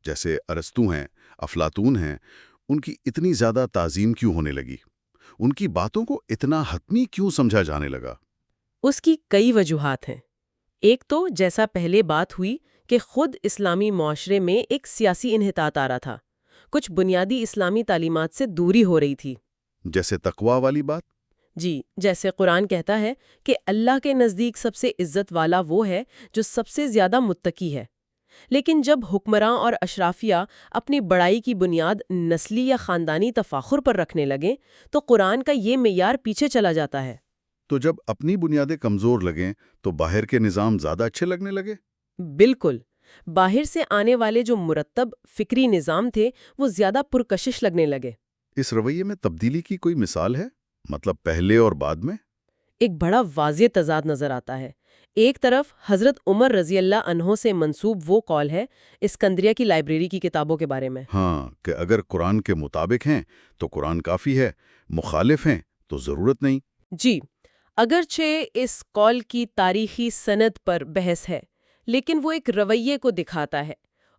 جیسے ارسطو ہیں، افلاطون ہیں، ان کی اتنی زیادہ تعظیم کیوں ہونے لگی؟ ان کی باتوں کو اتنا حتمی کیوں سمجھا جانے لگا؟ اس کی کئی وجوہات ہیں۔ ایک تو جیسا پہلے بات ہوئی کہ خود اسلامی معاشرے میں ایک سیاسی انحطاط آ رہا تھا، کچھ بنیادی اسلامی تعلیمات سے دوری ہو رہی تھی۔ جیسے تقویٰ والی بات؟ جی، جیسے قرآن کہتا ہے کہ اللہ کے نزدیک سب سے عزت والا وہ ہے جو سب سے زیادہ متقی ہے۔ لیکن جب حکمراں اور اشرافیہ اپنی بڑائی کی بنیاد نسلی یا خاندانی تفاخر پر رکھنے لگیں تو قرآن کا یہ معیار پیچھے چلا جاتا ہے۔ تو جب اپنی بنیادیں کمزور لگیں تو باہر کے نظام زیادہ اچھے لگنے لگے؟ بالکل، باہر سے آنے والے جو مرتب فکری نظام تھے وہ زیادہ پرکشش لگنے لگے۔ اس رویے میں تبدیلی کی کوئی مثال ہے؟ مطلب پہلے اور بعد میں؟ ایک بڑا واضح تضاد نظر آتا ہے۔ ایک طرف حضرت عمر رضی اللہ عنہ سے منسوب وہ قول ہے اسکندریہ کی لائبریری کی کتابوں کے بارے میں، ہاں، کہ اگر قرآن کے مطابق ہیں تو قرآن کافی ہے، مخالف ہیں تو ضرورت نہیں۔ جی، اگرچہ اس قول کی تاریخی سند پر بحث ہے، لیکن وہ ایک رویے کو دکھاتا ہے۔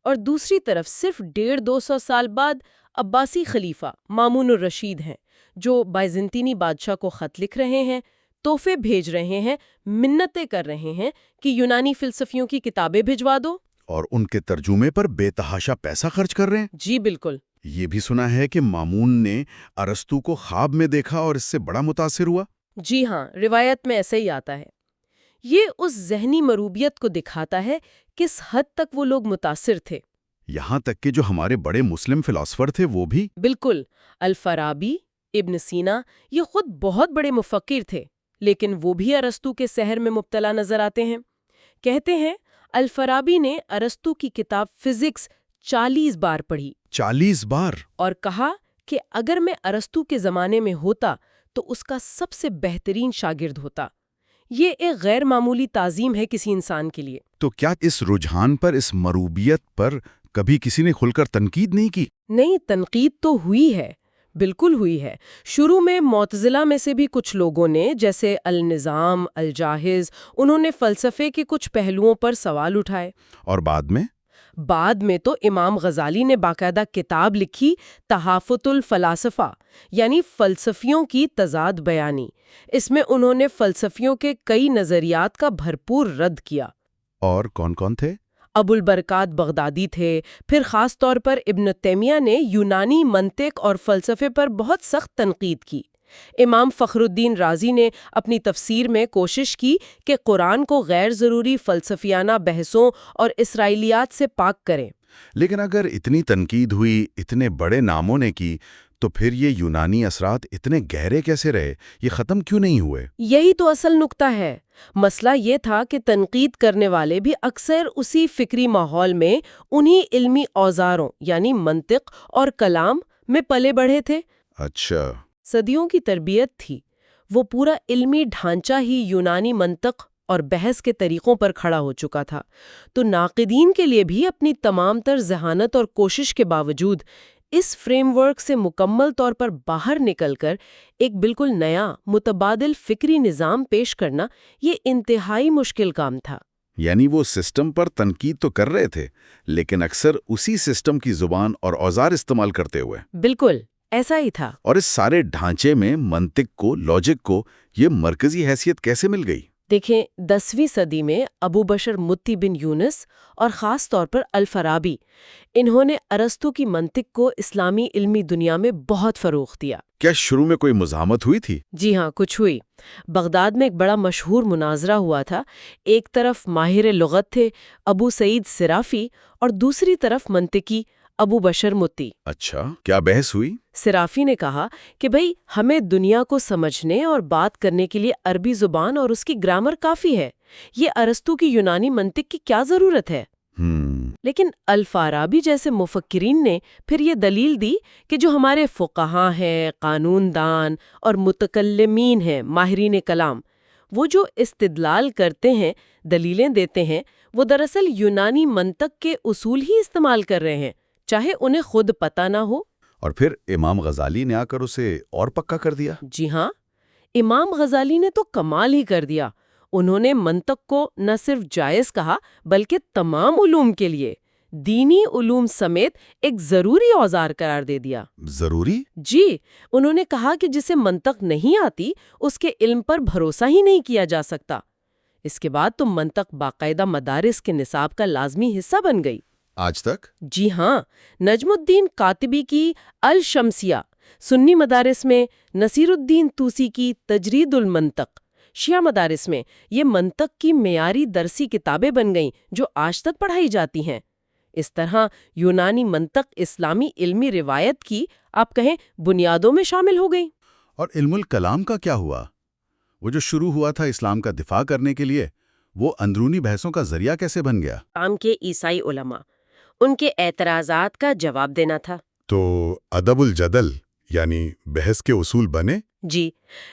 اور دوسری طرف صرف 150-200 سال بعد عباسی خلیفہ مامون الرشید ہیں جو بائزنطینی بادشاہ کو خط لکھ رہے ہیں، تحفے بھیج رہے ہیں، منتیں کر رہے ہیں کہ یونانی فلسفیوں کی کتابیں بھجوا دو۔ اور ان کے ترجمے پر بے تحاشا پیسہ خرچ کر رہے ہیں۔ جی بالکل۔ یہ بھی سنا ہے کہ مامون نے ارسطو کو خواب میں دیکھا اور اس سے بڑا متاثر ہوا۔ جی ہاں، روایت میں ایسے ہی آتا ہے۔ یہ اس ذہنی مروبیت کو دکھاتا ہے کس حد تک وہ لوگ متاثر تھے۔ یہاں تک کہ جو ہمارے بڑے مسلم فلاسفر تھے وہ بھی۔ بالکل، الفارابی، ابن سینا، یہ خود بہت بڑے مفکر تھے، لیکن وہ بھی ارسطو کے سحر میں مبتلا نظر آتے ہیں۔ کہتے ہیں الفارابی نے ارسطو کی کتاب فزکس 40 بار پڑھی 40 بار؟ اور کہا کہ اگر میں ارسطو کے زمانے میں ہوتا تو اس کا سب سے بہترین شاگرد ہوتا۔ یہ ایک غیر معمولی تعظیم ہے کسی انسان کے لیے۔ تو کیا اس رجحان پر، اس مروبیت پر کبھی کسی نے کھل کر تنقید نہیں کی؟ نہیں، تنقید تو ہوئی ہے، بالکل ہوئی ہے۔ شروع میں معتزلہ میں سے بھی کچھ لوگوں نے، جیسے النظام، الجاحظ، انہوں نے فلسفے کے کچھ پہلوؤں پر سوال اٹھائے۔ اور بعد میں تو امام غزالی نے باقاعدہ کتاب لکھی، تحافت الفلاسفہ، یعنی فلسفیوں کی تضاد بیانی۔ اس میں انہوں نے فلسفیوں کے کئی نظریات کا بھرپور رد کیا۔ اور کون کون تھے؟ ابو البرکات بغدادی تھے، پھر خاص طور پر ابن تیمیہ نے یونانی منطق اور فلسفے پر بہت سخت تنقید کی۔ امام فخر الدین رازی نے اپنی تفسیر میں کوشش کی کہ قرآن کو غیر ضروری فلسفیانہ بحثوں اور اسرائیلیات سے پاک کریں۔ لیکن اگر اتنی تنقید ہوئی، اتنے بڑے ناموں نے کی، تو پھر یہ یونانی اثرات اتنے گہرے کیسے رہے؟ یہ ختم کیوں نہیں ہوئے؟ یہی تو اصل نکتہ ہے۔ مسئلہ یہ تھا کہ تنقید کرنے والے بھی اکثر اسی فکری ماحول میں انہی علمی اوزاروں یعنی منطق اور کلام میں پلے بڑھے تھے۔ اچھا۔ صدیوں کی تربیت تھی، وہ پورا علمی ڈھانچہ ہی یونانی منطق اور بحث کے طریقوں پر کھڑا ہو چکا تھا۔ تو ناقدین کے لیے بھی اپنی تمام تر ذہانت اور کوشش کے باوجود اس فریم ورک سے مکمل طور پر باہر نکل کر ایک بالکل نیا متبادل فکری نظام پیش کرنا یہ انتہائی مشکل کام تھا۔ یعنی وہ سسٹم پر تنقید تو کر رہے تھے، لیکن اکثر اسی سسٹم کی زبان اور اوزار استعمال کرتے ہوئے۔ بالکل ایسا ہی تھا۔ اور اس سارے ڈھانچے میں منطق کو، لاجک کو یہ مرکزی حیثیت کیسے مل گئی؟ دیکھیں، 10ویں صدی میں ابو بشر متی بن یونس اور خاص طور پر الفارابی، انہوں نے ارسطو کی منطق کو اسلامی علمی دنیا میں بہت فروغ دیا۔ کیا شروع میں کوئی مزاحمت ہوئی تھی؟ جی ہاں، کچھ ہوئی۔ بغداد میں ایک بڑا مشہور مناظرہ ہوا تھا۔ ایک طرف ماہر لغت تھے ابو سعید صرافی اور دوسری طرف منطقی ابو بشر متی۔ اچھا، کیا بحث ہوئی؟ صرافی نے کہا کہ بھئی ہمیں دنیا کو سمجھنے اور بات کرنے کے لیے عربی زبان اور اس کی گرامر کافی ہے، یہ ارسطو کی یونانی منطق کی کیا ضرورت ہے؟ لیکن الفارابی جیسے مفکرین نے پھر یہ دلیل دی کہ جو ہمارے فقہاء ہیں، قانون دان اور متکلمین ہیں، ماہرین کلام، وہ جو استدلال کرتے ہیں، دلیلیں دیتے ہیں، وہ دراصل یونانی منطق کے اصول ہی استعمال کر رہے ہیں، چاہے انہیں خود پتہ نہ ہو۔ اور پھر امام غزالی نے آ کر اسے اور پکا کر دیا۔ جی ہاں، امام غزالی نے تو کمال ہی کر دیا۔ انہوں نے منطق کو نہ صرف جائز کہا بلکہ تمام علوم کے لیے، دینی علوم سمیت ایک ضروری اوزار قرار دے دیا۔ ضروری؟ جی، انہوں نے کہا کہ جسے منطق نہیں آتی اس کے علم پر بھروسہ ہی نہیں کیا جا سکتا۔ اس کے بعد تو منطق باقاعدہ مدارس کے نصاب کا لازمی حصہ بن گئی۔ آج تک؟ جی ہاں، نجم الدین کاتبی کی الشمسیہ، سنی مدارس میں نصیر الدین طوسی کی تجرید المنطق، شیعہ مدارس میں یہ منطق کی معیاری درسی کتابیں بن گئیں جو آج تک پڑھائی جاتی ہیں۔ اس طرح یونانی منطق اسلامی علمی روایت کی آپ کہیں بنیادوں میں شامل ہو گئی۔ اور علم الکلام کا کیا ہوا؟ وہ جو شروع ہوا تھا اسلام کا دفاع کرنے کے لیے، وہ اندرونی بحثوں کا ذریعہ کیسے بن گیا؟ عام کے عیسائی علماء، ان کے اعتراضات کا جواب دینا تھا۔ تو ادب الجدل یعنی بحث کے اصول بنے؟ جی،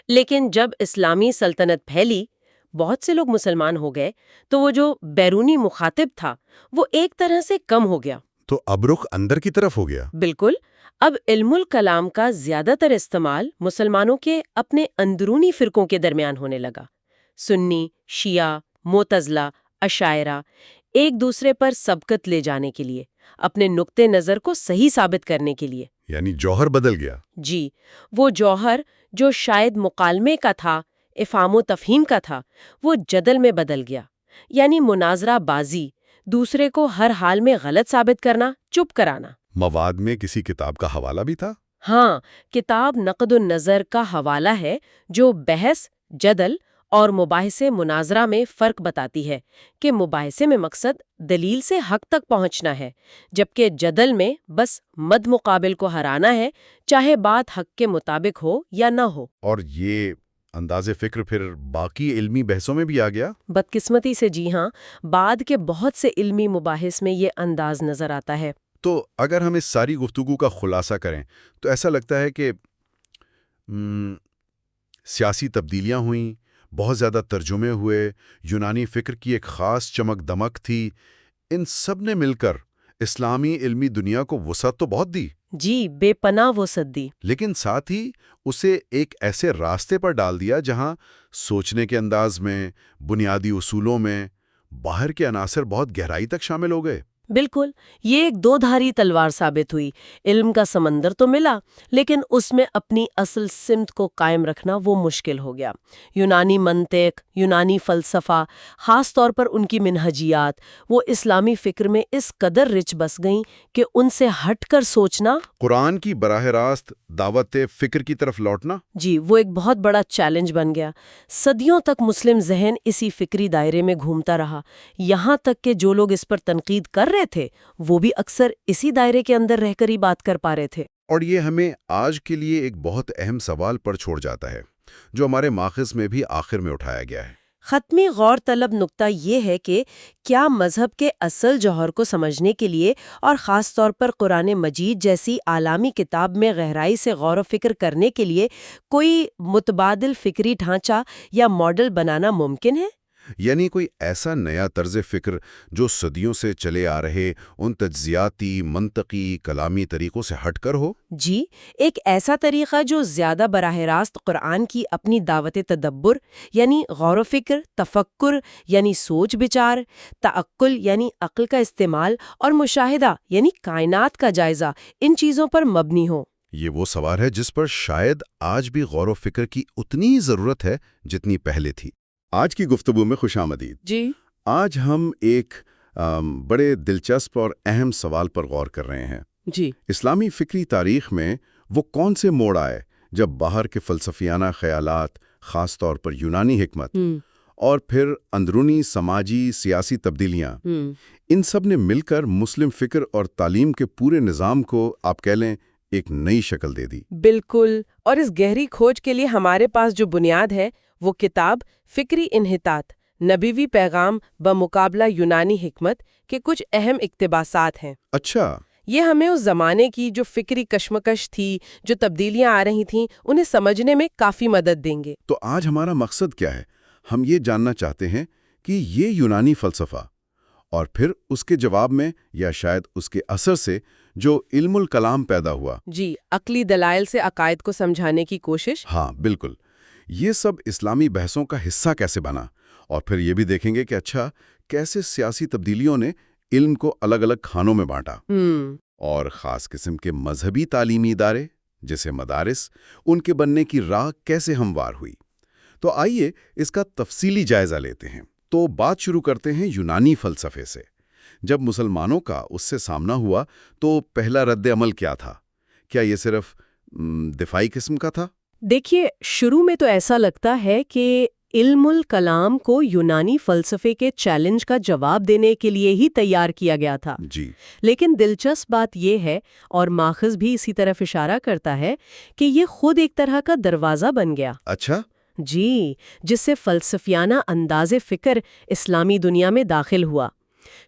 لیکن جب اسلامی سلطنت پھیلی، بہت سے لوگ مسلمان ہو گئے، تو وہ جو بیرونی مخاطب تھا وہ ایک طرح سے کم ہو گیا۔ تو اب رخ اندر کی طرف ہو گیا۔ بالکل، اب علم الکلام کا زیادہ تر استعمال مسلمانوں کے اپنے اندرونی فرقوں کے درمیان ہونے لگا۔ سنی، شیعہ، معتزلہ، اشاعرہ ایک دوسرے پر سبقت لے جانے کے لیے، اپنے نقطۂ نظر کو صحیح ثابت کرنے کے لیے۔ یعنی جوہر بدل گیا۔ جی، وہ جوہر جو شاید مکالمے کا تھا، افہام و تفہیم کا تھا، وہ جدل میں بدل گیا۔ یعنی مناظرہ بازی، دوسرے کو ہر حال میں غلط ثابت کرنا، چپ کرانا۔ مواد میں کسی کتاب کا حوالہ بھی تھا؟ ہاں، کتاب نقد النظر کا حوالہ ہے جو بحث، جدل اور مباحثے مناظرہ میں فرق بتاتی ہے کہ مباحثے میں مقصد دلیل سے حق تک پہنچنا ہے، جبکہ جدل میں بس مد مقابل کو ہرانا ہے، چاہے بات حق کے مطابق ہو یا نہ ہو۔ اور یہ انداز فکر پھر باقی علمی بحثوں میں بھی آ گیا؟ بدقسمتی سے جی ہاں، بعد کے بہت سے علمی مباحث میں یہ انداز نظر آتا ہے۔ تو اگر ہم اس ساری گفتگو کا خلاصہ کریں تو ایسا لگتا ہے کہ سیاسی تبدیلیاں ہوئیں، بہت زیادہ ترجمے ہوئے، یونانی فکر کی ایک خاص چمک دمک تھی، ان سب نے مل کر اسلامی علمی دنیا کو وسعت تو بہت دی، جی، بے پناہ وسعت دی۔ لیکن ساتھ ہی اسے ایک ایسے راستے پر ڈال دیا جہاں سوچنے کے انداز میں، بنیادی اصولوں میں، باہر کے عناصر بہت گہرائی تک شامل ہو گئے۔ بالکل، یہ ایک دو دھاری تلوار ثابت ہوئی۔ علم کا سمندر تو ملا، لیکن اس میں اپنی اصل سمت کو قائم رکھنا وہ مشکل ہو گیا۔ یونانی منطق، یونانی فلسفہ، خاص طور پر ان کی منہجیات، وہ اسلامی فکر میں اس قدر رچ بس گئیں کہ ان سے ہٹ کر سوچنا، قرآن کی براہ راست دعوت فکر کی طرف لوٹنا، جی، وہ ایک بہت بڑا چیلنج بن گیا۔ صدیوں تک مسلم ذہن اسی فکری دائرے میں گھومتا رہا، یہاں تک کہ جو لوگ اس پر تنقید کر رہے تھے وہ بھی اکثر اسی دائرے کے اندر رہ کر ہی بات کر پا رہے تھے۔ اور یہ ہمیں آج کے لیے ایک بہت اہم سوال پر چھوڑ جاتا ہے جو ہمارے ماخذ میں بھی آخر میں اٹھایا گیا ہے۔ ختمی غور طلب نقطہ یہ ہے کہ کیا مذہب کے اصل جوہر کو سمجھنے کے لیے اور خاص طور پر قرآن مجید جیسی عالمی کتاب میں گہرائی سے غور و فکر کرنے کے لیے کوئی متبادل فکری ڈھانچہ یا ماڈل بنانا ممکن ہے؟ یعنی کوئی ایسا نیا طرز فکر جو صدیوں سے چلے آ رہے ان تجزیاتی، منطقی، کلامی طریقوں سے ہٹ کر ہو؟ جی، ایک ایسا طریقہ جو زیادہ براہ راست قرآن کی اپنی دعوت تدبر یعنی غور و فکر، تفکر یعنی سوچ بچار، تعقل یعنی عقل کا استعمال اور مشاہدہ یعنی کائنات کا جائزہ، ان چیزوں پر مبنی ہو۔ یہ وہ سوال ہے جس پر شاید آج بھی غور و فکر کی اتنی ہی ضرورت ہے جتنی پہلے تھی۔ آج کی گفتگو میں خوش آمدید۔ جی، آج ہم ایک بڑے دلچسپ اور اہم سوال پر غور کر رہے ہیں۔ جی، اسلامی فکری تاریخ میں وہ کون سے موڑ آئے جب باہر کے فلسفیانہ خیالات، خاص طور پر یونانی حکمت، اور پھر اندرونی سماجی سیاسی تبدیلیاں، ان سب نے مل کر مسلم فکر اور تعلیم کے پورے نظام کو آپ کہہ لیں ایک نئی شکل دے دی۔ بالکل، اور اس گہری کھوج کے لیے ہمارے پاس جو بنیاد ہے وہ کتاب فکری انحطاط، نبوی پیغام بمقابلہ یونانی حکمت کے کچھ اہم اقتباسات ہیں۔ اچھا، یہ ہمیں اس زمانے کی جو فکری کشمکش تھی، جو تبدیلیاں آ رہی تھیں، انہیں سمجھنے میں کافی مدد دیں گے۔ تو آج ہمارا مقصد کیا ہے؟ ہم یہ جاننا چاہتے ہیں کہ یہ یونانی فلسفہ اور پھر اس کے جواب میں یا شاید اس کے اثر سے جو علم الکلام پیدا ہوا، جی، عقلی دلائل سے عقائد کو سمجھانے کی کوشش۔ ہاں بالکل، یہ سب اسلامی بحثوں کا حصہ کیسے بنا، اور پھر یہ بھی دیکھیں گے کہ اچھا کیسے سیاسی تبدیلیوں نے علم کو الگ الگ کھانوں میں بانٹا، اور خاص قسم کے مذہبی تعلیمی ادارے جیسے مدارس، ان کے بننے کی راہ کیسے ہموار ہوئی۔ تو آئیے اس کا تفصیلی جائزہ لیتے ہیں۔ تو بات شروع کرتے ہیں یونانی فلسفے سے۔ جب مسلمانوں کا اس سے سامنا ہوا تو پہلا رد عمل کیا تھا؟ کیا یہ صرف دفاعی قسم کا تھا؟ دیکھیے، شروع میں تو ایسا لگتا ہے کہ علم الکلام کو یونانی فلسفے کے چیلنج کا جواب دینے کے لیے ہی تیار کیا گیا تھا۔ جی، لیکن دلچسپ بات یہ ہے، اور ماخذ بھی اسی طرف اشارہ کرتا ہے، کہ یہ خود ایک طرح کا دروازہ بن گیا۔ اچھا، جی، جس سے فلسفیانہ انداز فکر اسلامی دنیا میں داخل ہوا۔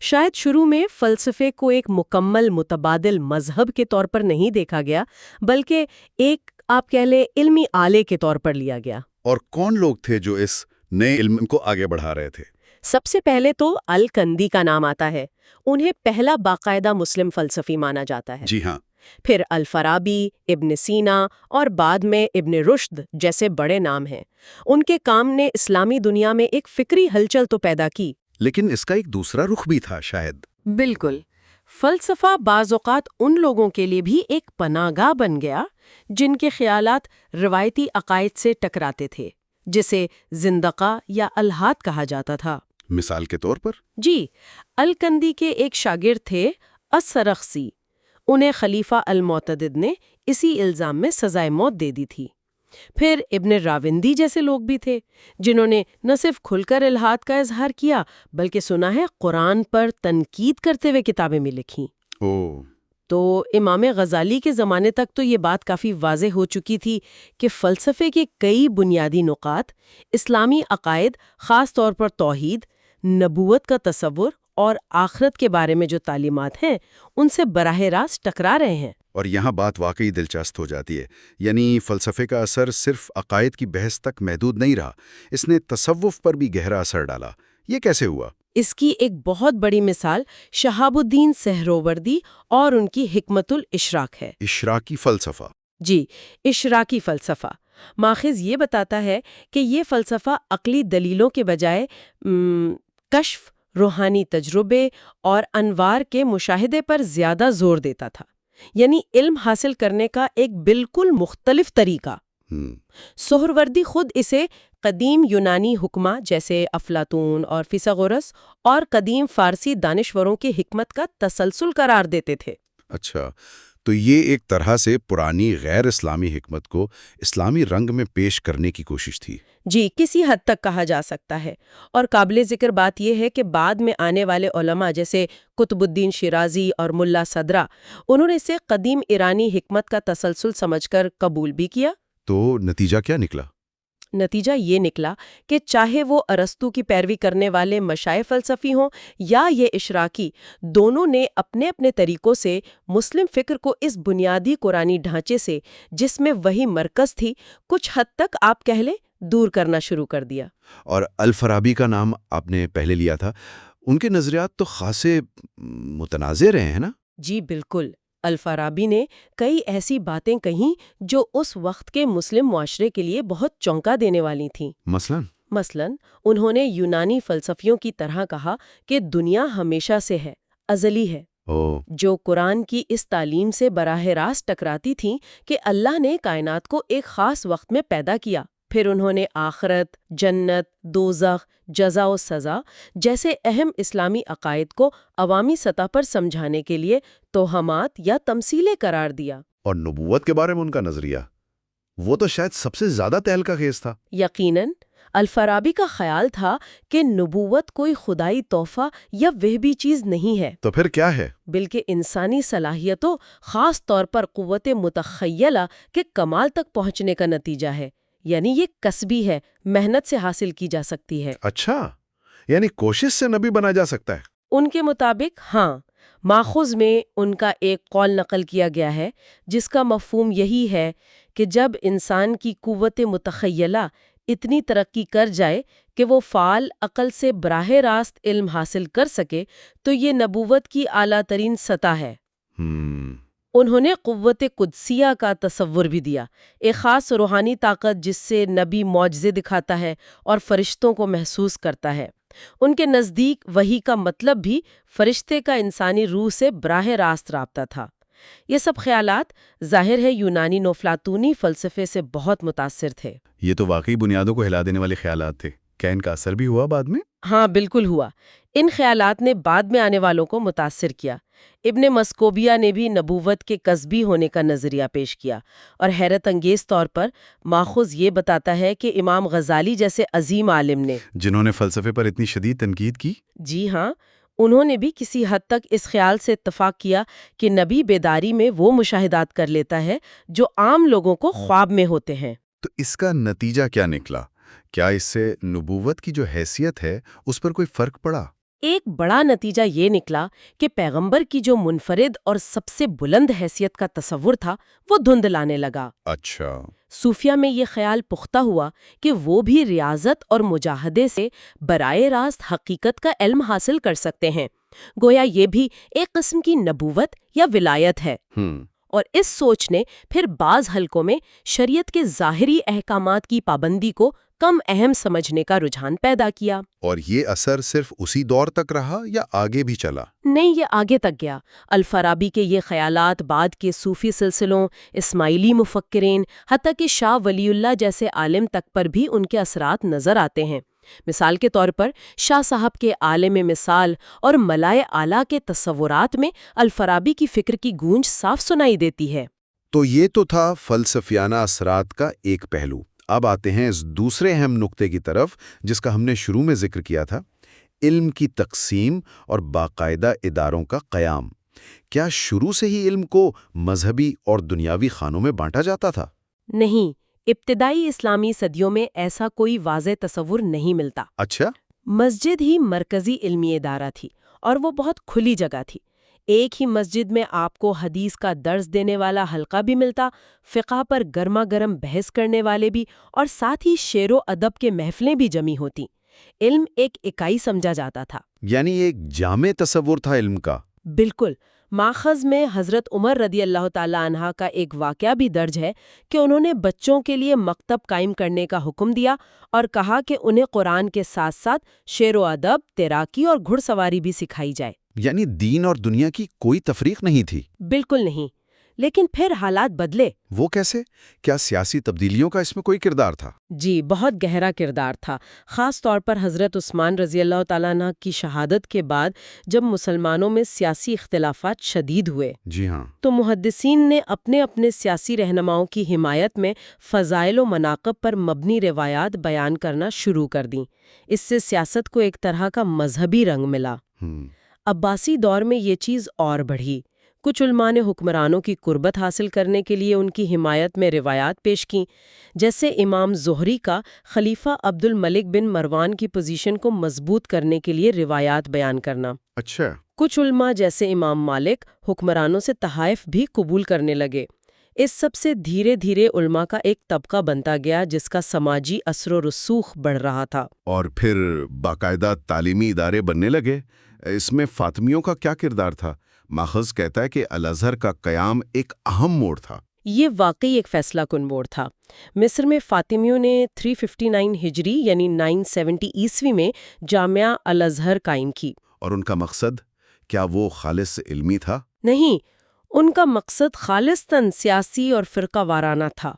شاید شروع میں فلسفے کو ایک مکمل متبادل مذہب کے طور پر نہیں دیکھا گیا، بلکہ ایک آپ کہہ لیں علمی آلے کے طور پر لیا گیا۔ اور کون لوگ تھے جو اس نئے علم کو آگے بڑھا رہے تھے؟ سب سے پہلے تو الکندی کا نام آتا ہے۔ انہیں پہلا باقاعدہ مسلم فلسفی مانا جاتا ہے۔ جی ہاں، پھر الفارابی، ابن سینا اور بعد میں ابن رشد جیسے بڑے نام ہیں۔ ان کے کام نے اسلامی دنیا میں ایک فکری ہلچل تو پیدا کی، لیکن اس کا ایک دوسرا رخ بھی تھا شاید۔ بالکل، فلسفہ بعض اوقات ان لوگوں کے لیے بھی ایک پناہ گاہ بن گیا جن کے خیالات روایتی عقائد سے ٹکراتے تھے، جسے زندقہ یا الحاد کہا جاتا تھا۔ مثال کے طور پر؟ جی، الکندی کے ایک شاگرد تھے السرخسی، انہیں خلیفہ المعتدد نے اسی الزام میں سزائے موت دے دی تھی۔ پھر ابن راوندی جیسے لوگ بھی تھے جنہوں نے نہ صرف کھل کر الحاد کا اظہار کیا بلکہ سنا ہے قرآن پر تنقید کرتے ہوئے کتابیں بھی لکھیں۔ تو امام غزالی کے زمانے تک تو یہ بات کافی واضح ہو چکی تھی کہ فلسفے کے کئی بنیادی نقاط، اسلامی عقائد خاص طور پر توحید، نبوت کا تصور اور آخرت کے بارے میں جو تعلیمات ہیں ان سے براہ راست ٹکرا رہے ہیں۔ اور یہاں بات واقعی دلچسپ ہو جاتی ہے، یعنی فلسفے کا اثر صرف عقائد کی بحث تک محدود نہیں رہا، اس نے تصوف پر بھی گہرا اثر ڈالا۔ یہ کیسے ہوا؟ اس کی ایک بہت بڑی مثال شہاب الدین سہروردی اور ان کی حکمت الاشراق ہے۔ اشراقی فلسفہ؟ جی، اشراقی فلسفہ ماخذ یہ بتاتا ہے کہ یہ فلسفہ عقلی دلیلوں کے بجائے کشف، روحانی تجربے اور انوار کے مشاہدے پر زیادہ زور دیتا تھا، یعنی علم حاصل کرنے کا ایک بالکل مختلف طریقہ۔ سہروردی خود اسے قدیم یونانی حکمہ جیسے افلاطون اور فیثاغورس اور قدیم فارسی دانشوروں کی حکمت کا تسلسل قرار دیتے تھے۔ اچھا، تو یہ ایک طرح سے پرانی غیر اسلامی حکمت کو اسلامی رنگ میں پیش کرنے کی کوشش تھی۔ جی، کسی حد تک کہا جا سکتا ہے، اور قابل ذکر بات یہ ہے کہ بعد میں آنے والے علماء جیسے قطب الدین شیرازی اور ملا صدرہ، انہوں نے اسے قدیم ایرانی حکمت کا تسلسل سمجھ کر قبول بھی کیا۔ تو نتیجہ کیا نکلا؟ نتیجہ یہ نکلا کہ چاہے وہ ارسطو کی پیروی کرنے والے مشائخ فلسفی ہوں یا یہ اشراقی، دونوں نے اپنے اپنے طریقوں سے مسلم فکر کو اس بنیادی قرآنی ڈھانچے سے جس میں وہی مرکز تھی کچھ حد تک آپ کہہ لیں دور کرنا شروع کر دیا۔ اور الفارابی کا نام آپ نے پہلے لیا تھا، ان کے نظریات تو خاصے متنازع رہے ہیں نا؟ جی بالکل، الفارابی نے کئی ایسی باتیں کہیں جو اس وقت کے مسلم معاشرے کے لیے بہت چونکا دینے والی تھیں۔ مثلاً انہوں نے یونانی فلسفیوں کی طرح کہا کہ دنیا ہمیشہ سے ہے، ازلی ہے، جو قرآن کی اس تعلیم سے براہ راست ٹکراتی تھیں کہ اللہ نے کائنات کو ایک خاص وقت میں پیدا کیا۔ پھر انہوں نے آخرت، جنت، دوزخ، جزا و سزا جیسے اہم اسلامی عقائد کو عوامی سطح پر سمجھانے کے لیے توہمات یا تمثیلیں قرار دیا۔ اور نبوت کے بارے میں ان کا نظریہ، وہ تو شاید سب سے زیادہ تہلکہ خیز تھا۔ یقیناً، الفارابی کا خیال تھا کہ نبوت کوئی خدائی تحفہ یا وہبی چیز نہیں ہے، تو پھر کیا ہے؟ بلکہ انسانی صلاحیتوں، خاص طور پر قوت متخیلہ کے کمال تک پہنچنے کا نتیجہ ہے، یعنی یہ کسبی ہے، محنت سے حاصل کی جا سکتی ہے۔ اچھا، یعنی کوشش سے نبی بنا جا سکتا ہے؟ ان کے مطابق ہاں۔ ماخذ میں ان کا ایک قول نقل کیا گیا ہے جس کا مفہوم یہی ہے کہ جب انسان کی قوت متخیلہ اتنی ترقی کر جائے کہ وہ فعال عقل سے براہ راست علم حاصل کر سکے تو یہ نبوت کی اعلیٰ ترین سطح ہے۔ انہوں نے قوت قدسیہ کا تصور بھی دیا، ایک خاص روحانی طاقت جس سے نبی معجزے دکھاتا ہے اور فرشتوں کو محسوس کرتا ہے۔ ان کے نزدیک وحی کا مطلب بھی فرشتے کا انسانی روح سے براہ راست رابطہ تھا۔ یہ سب خیالات ظاہر ہے یونانی نوفلاطونی فلسفے سے بہت متاثر تھے۔ یہ تو واقعی بنیادوں کو ہلا دینے والے خیالات تھے۔ کیا ان کا اثر بھی ہوا بعد میں؟ ہاں بالکل ہوا۔ ان خیالات نے بعد میں آنے والوں کو متاثر کیا۔ ابن مسکوبیہ نے بھی نبوت کے کسبی ہونے کا نظریہ پیش کیا، اور حیرت انگیز طور پر ماخذ یہ بتاتا ہے کہ امام غزالی جیسے عظیم عالم نے، جنہوں نے فلسفے پر اتنی شدید تنقید کی، جی ہاں، انہوں نے بھی کسی حد تک اس خیال سے اتفاق کیا کہ نبی بیداری میں وہ مشاہدات کر لیتا ہے جو عام لوگوں کو خواب میں ہوتے ہیں۔ تو اس کا نتیجہ کیا نکلا؟ کیا اس سے نبوت کی جو حیثیت ہے اس پر کوئی فرق پڑا؟ ایک بڑا نتیجہ یہ نکلا کہ پیغمبر کی جو منفرد اور سب سے بلند حیثیت کا تصور تھا وہ دھندلانے لگا۔ اچھا، صوفیہ میں یہ خیال پختہ ہوا کہ وہ بھی ریاضت اور مجاہدے سے براہ راست حقیقت کا علم حاصل کر سکتے ہیں، گویا یہ بھی ایک قسم کی نبوت یا ولایت ہے۔ اور اس سوچ نے پھر بعض حلقوں میں شریعت کے ظاہری احکامات کی پابندی کو کم اہم سمجھنے کا رجحان پیدا کیا۔ اور یہ اثر صرف اسی دور تک رہا یا آگے بھی چلا؟ نہیں، یہ آگے تک گیا۔ الفارابی کے یہ خیالات بعد کے صوفی سلسلوں، اسماعیلی مفکرین، حتیٰ کہ شاہ ولی اللہ جیسے عالم تک پر بھی ان کے اثرات نظر آتے ہیں۔ مثال کے طور پر شاہ صاحب کے عالم مثال اور ملائے اعلیٰ کے تصورات میں الفارابی کی فکر کی گونج صاف سنائی دیتی ہے۔ تو یہ تو تھا فلسفیانہ اثرات کا ایک پہلو۔ اب آتے ہیں اس دوسرے اہم نقطے کی طرف جس کا ہم نے شروع میں ذکر کیا تھا، علم کی تقسیم اور باقاعدہ اداروں کا قیام۔ کیا شروع سے ہی علم کو مذہبی اور دنیاوی خانوں میں بانٹا جاتا تھا؟ نہیں، ابتدائی اسلامی صدیوں میں ایسا کوئی واضح تصور نہیں ملتا۔ اچھا، مسجد ہی مرکزی علمی ادارہ تھی اور وہ بہت کھلی جگہ تھی۔ ایک ہی مسجد میں آپ کو حدیث کا درس دینے والا حلقہ بھی ملتا، فقہ پر گرما گرم بحث کرنے والے بھی، اور ساتھ ہی شعر و ادب کے محفلیں بھی جمی ہوتی۔ علم ایک اکائی سمجھا جاتا تھا۔ یعنی ایک جامع تصور تھا علم کا۔ بالکل۔ ماخذ میں حضرت عمر رضی اللہ تعالی عنہ کا ایک واقعہ بھی درج ہے کہ انہوں نے بچوں کے لیے مکتب قائم کرنے کا حکم دیا اور کہا کہ انہیں قرآن کے ساتھ ساتھ شعر و ادب، تیراکی اور گھڑ سواری بھی سکھائی جائے۔ یعنی دین اور دنیا کی کوئی تفریق نہیں تھی۔ بالکل نہیں، لیکن پھر حالات بدلے۔ وہ کیسے؟ کیا سیاسی تبدیلیوں کا اس میں کوئی کردار تھا؟ جی، بہت گہرا کردار تھا، خاص طور پر حضرت عثمان رضی اللہ تعالیٰ عنہ کی شہادت کے بعد جب مسلمانوں میں سیاسی اختلافات شدید ہوئے۔ جی ہاں۔ تو محدثین نے اپنے اپنے سیاسی رہنماؤں کی حمایت میں فضائل و مناقب پر مبنی روایات بیان کرنا شروع کر دیں۔ اس سے سیاست کو ایک طرح کا مذہبی رنگ ملا۔ عباسی دور میں یہ چیز اور بڑھی۔ کچھ علماء نے حکمرانوں کی قربت حاصل کرنے کے لیے ان کی حمایت میں روایات پیش کیں، جیسے امام زہری کا خلیفہ عبد الملک بن مروان کی پوزیشن کو مضبوط کرنے کے لیے روایات بیان کرنا۔ اچھا۔ کچھ علماء جیسے امام مالک حکمرانوں سے تحائف بھی قبول کرنے لگے۔ اس سب سے دھیرے دھیرے علماء کا ایک طبقہ بنتا گیا جس کا سماجی اثر و رسوخ بڑھ رہا تھا۔ اور پھر باقاعدہ تعلیمی ادارے بننے لگے۔ اس میں فاطمیوں کا کیا کردار تھا؟ ماخذ کہتا ہے کہ الازہر کا قیام ایک اہم موڑ تھا۔ یہ واقعی ایک فیصلہ کن موڑ تھا۔ مصر میں فاطمیوں نے 359 ہجری یعنی 970 عیسوی میں جامعہ الازہر قائم کی۔ اور ان کا مقصد کیا وہ خالص علمی تھا؟ نہیں، ان کا مقصد خالصتاً سیاسی اور فرقہ وارانہ تھا۔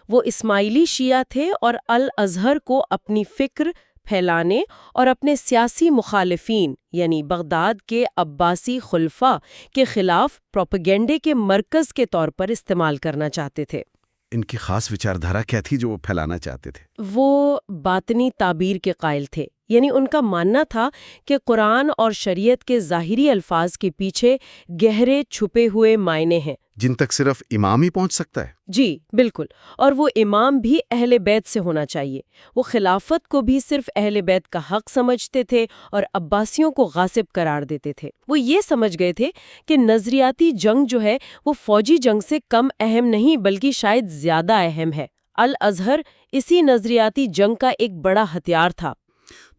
وہ اسماعیلی شیعہ تھے اور الازہر کو اپنی فکر پھیلانے اور اپنے سیاسی مخالفین یعنی بغداد کے عباسی خلفاء کے خلاف پروپیگنڈے کے مرکز کے طور پر استعمال کرنا چاہتے تھے۔ ان کی خاص وچاردھارا کیا تھی جو وہ پھیلانا چاہتے تھے؟ وہ باطنی تعبیر کے قائل تھے، یعنی ان کا ماننا تھا کہ قرآن اور شریعت کے ظاہری الفاظ کے پیچھے گہرے چھپے ہوئے معنی ہیں جن تک صرف امام ہی پہنچ سکتا ہے۔ جی بالکل، اور وہ امام بھی اہل بیت سے ہونا چاہیے۔ وہ خلافت کو بھی صرف اہل بیت کا حق سمجھتے تھے اور عباسیوں کو غاصب قرار دیتے تھے۔ وہ یہ سمجھ گئے تھے کہ نظریاتی جنگ جو ہے وہ فوجی جنگ سے کم اہم نہیں بلکہ شاید زیادہ اہم ہے۔ الازہر اسی نظریاتی جنگ کا ایک بڑا ہتھیار تھا۔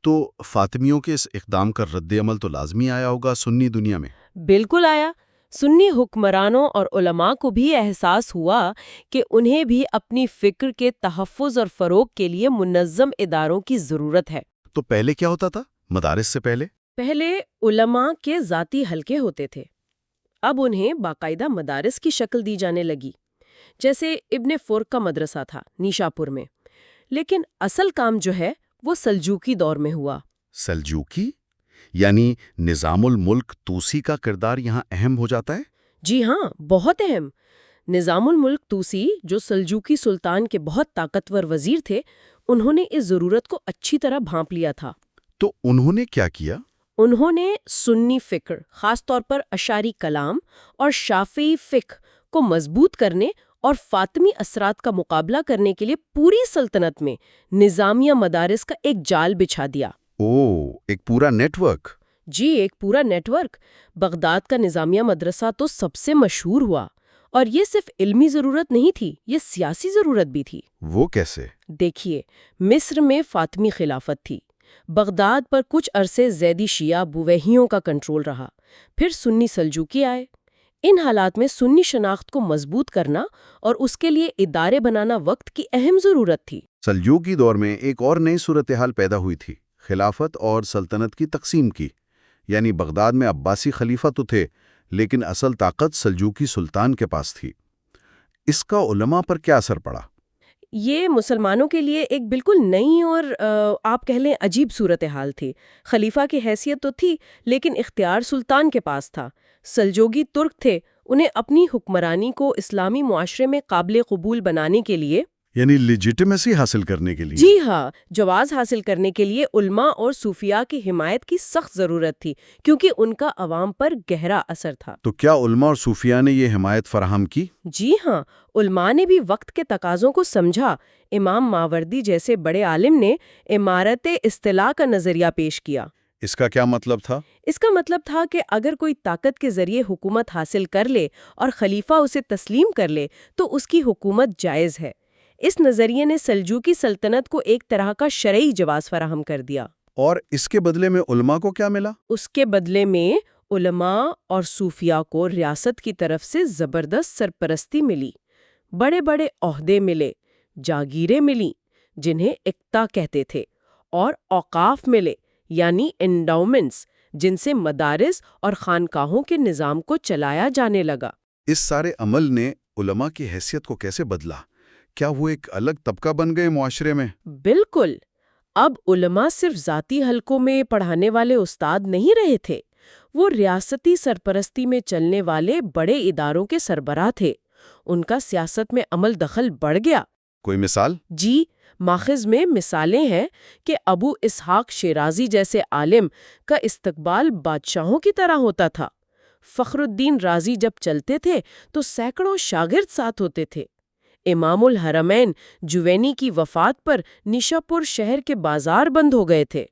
تو فاطمیوں کے اس اقدام کا رد عمل تو لازمی آیا ہوگا سنی دنیا میں۔ بالکل آیا۔ سنی حکمرانوں اور علماء کو بھی احساس ہوا کہ انہیں بھی اپنی فکر کے تحفظ اور فروغ کے لیے منظم اداروں کی ضرورت ہے۔ تو پہلے کیا ہوتا تھا؟ مدارس سے پہلے علماء کے ذاتی حلقے ہوتے تھے، اب انہیں باقاعدہ مدارس کی شکل دی جانے لگی، جیسے ابن فرق کا مدرسہ تھا نیشاپور میں۔ لیکن اصل کام جو ہے وہ سلجوقی دور میں ہوا۔ سلجوقی؟ یعنی نظام الملک طوسی کا کردار یہاں اہم ہو جاتا ہے؟ جی ہاں، بہت اہم۔ نظام الملک طوسی جو سلجوقی سلطان کے بہت طاقتور وزیر تھے، انہوں نے اس ضرورت کو اچھی طرح بھانپ لیا تھا۔ تو انہوں نے کیا کیا؟ انہوں نے سنی فکر، خاص طور پر اشعری کلام اور شافعی فقہ کو مضبوط کرنے اور فاطمی اثرات کا مقابلہ کرنے کے لیے پوری سلطنت میں نظامیہ مدارس کا ایک جال بچھا دیا۔ ایک پورا نیٹ ورک۔ جی، ایک پورا نیٹ ورک۔ بغداد کا نظامیہ مدرسہ تو سب سے مشہور ہوا، اور یہ صرف علمی ضرورت نہیں تھی، یہ سیاسی ضرورت بھی تھی۔ وہ کیسے؟ دیکھیے، مصر میں فاطمی خلافت تھی، بغداد پر کچھ عرصے زیدی شیعہ بویہیوں کا کنٹرول رہا، پھر سنی سلجوقی آئے۔ ان حالات میں سنی شناخت کو مضبوط کرنا اور اس کے لیے ادارے بنانا وقت کی اہم ضرورت تھی۔ سلجوقی دور میں ایک اور نئی صورتحال پیدا ہوئی تھی، خلافت اور سلطنت کی تقسیم کی۔ یعنی بغداد میں عباسی خلیفہ تو تھے، لیکن اصل طاقت سلجوقی سلطان کے پاس تھی۔ اس کا علماء پر کیا اثر پڑا؟ یہ مسلمانوں کے لیے ایک بالکل نئی اور آپ کہہ لیں عجیب صورتحال تھی۔ خلیفہ کی حیثیت تو تھی، لیکن اختیار سلطان کے پاس تھا۔ سلجوگی ترک تھے، انہیں اپنی حکمرانی کو اسلامی معاشرے میں قابل قبول بنانے کے لیے، یعنی لیجیٹیمیسی حاصل کرنے کے لیے؟ جی ہاں، جواز حاصل کرنے کے لیے علماء اور صوفیاء کی حمایت کی سخت ضرورت تھی، کیونکہ ان کا عوام پر گہرا اثر تھا۔ تو کیا علماء اور صوفیاء نے یہ حمایت فراہم کی؟ جی ہاں، علماء نے بھی وقت کے تقاضوں کو سمجھا۔ امام ماوردی جیسے بڑے عالم نے امارت اصطلاح کا نظریہ پیش کیا۔ اس کا کیا مطلب تھا؟ اس کا مطلب تھا کہ اگر کوئی طاقت کے ذریعے حکومت حاصل کر لے اور خلیفہ اسے تسلیم کر لے تو اس کی حکومت جائز ہے۔ اس نظریے نے سلجوقی سلطنت کو ایک طرح کا شرعی جواز فراہم کر دیا۔ اور اس کے بدلے میں علماء کو کیا ملا؟ اس کے بدلے میں علماء اور صوفیاء کو ریاست کی طرف سے زبردست سرپرستی ملی، بڑے بڑے عہدے ملے، جاگیریں ملیں جنہیں اقتا کہتے تھے، اور اوقاف ملے یعنی انڈاؤمنٹس جن سے مدارس اور خانقاہوں کے نظام کو چلایا جانے لگا۔ اس سارے عمل نے علماء کی حیثیت کو کیسے بدلا؟ کیا وہ ایک الگ طبقہ بن گئے معاشرے میں؟ بالکل، اب علماء صرف ذاتی حلقوں میں پڑھانے والے استاد نہیں رہے تھے، وہ ریاستی سرپرستی میں چلنے والے بڑے اداروں کے سربراہ تھے۔ ان کا سیاست میں عمل دخل بڑھ گیا۔ کوئی مثال؟ جی، ماخذ میں مثالیں ہیں کہ ابو اسحاق شیرازی جیسے عالم کا استقبال بادشاہوں کی طرح ہوتا تھا۔ فخر الدین رازی جب چلتے تھے تو سینکڑوں شاگرد ساتھ ہوتے تھے۔ امام الحرمین جوینی کی وفات پر نیشاپور شہر کے بازار بند ہو گئے تھے۔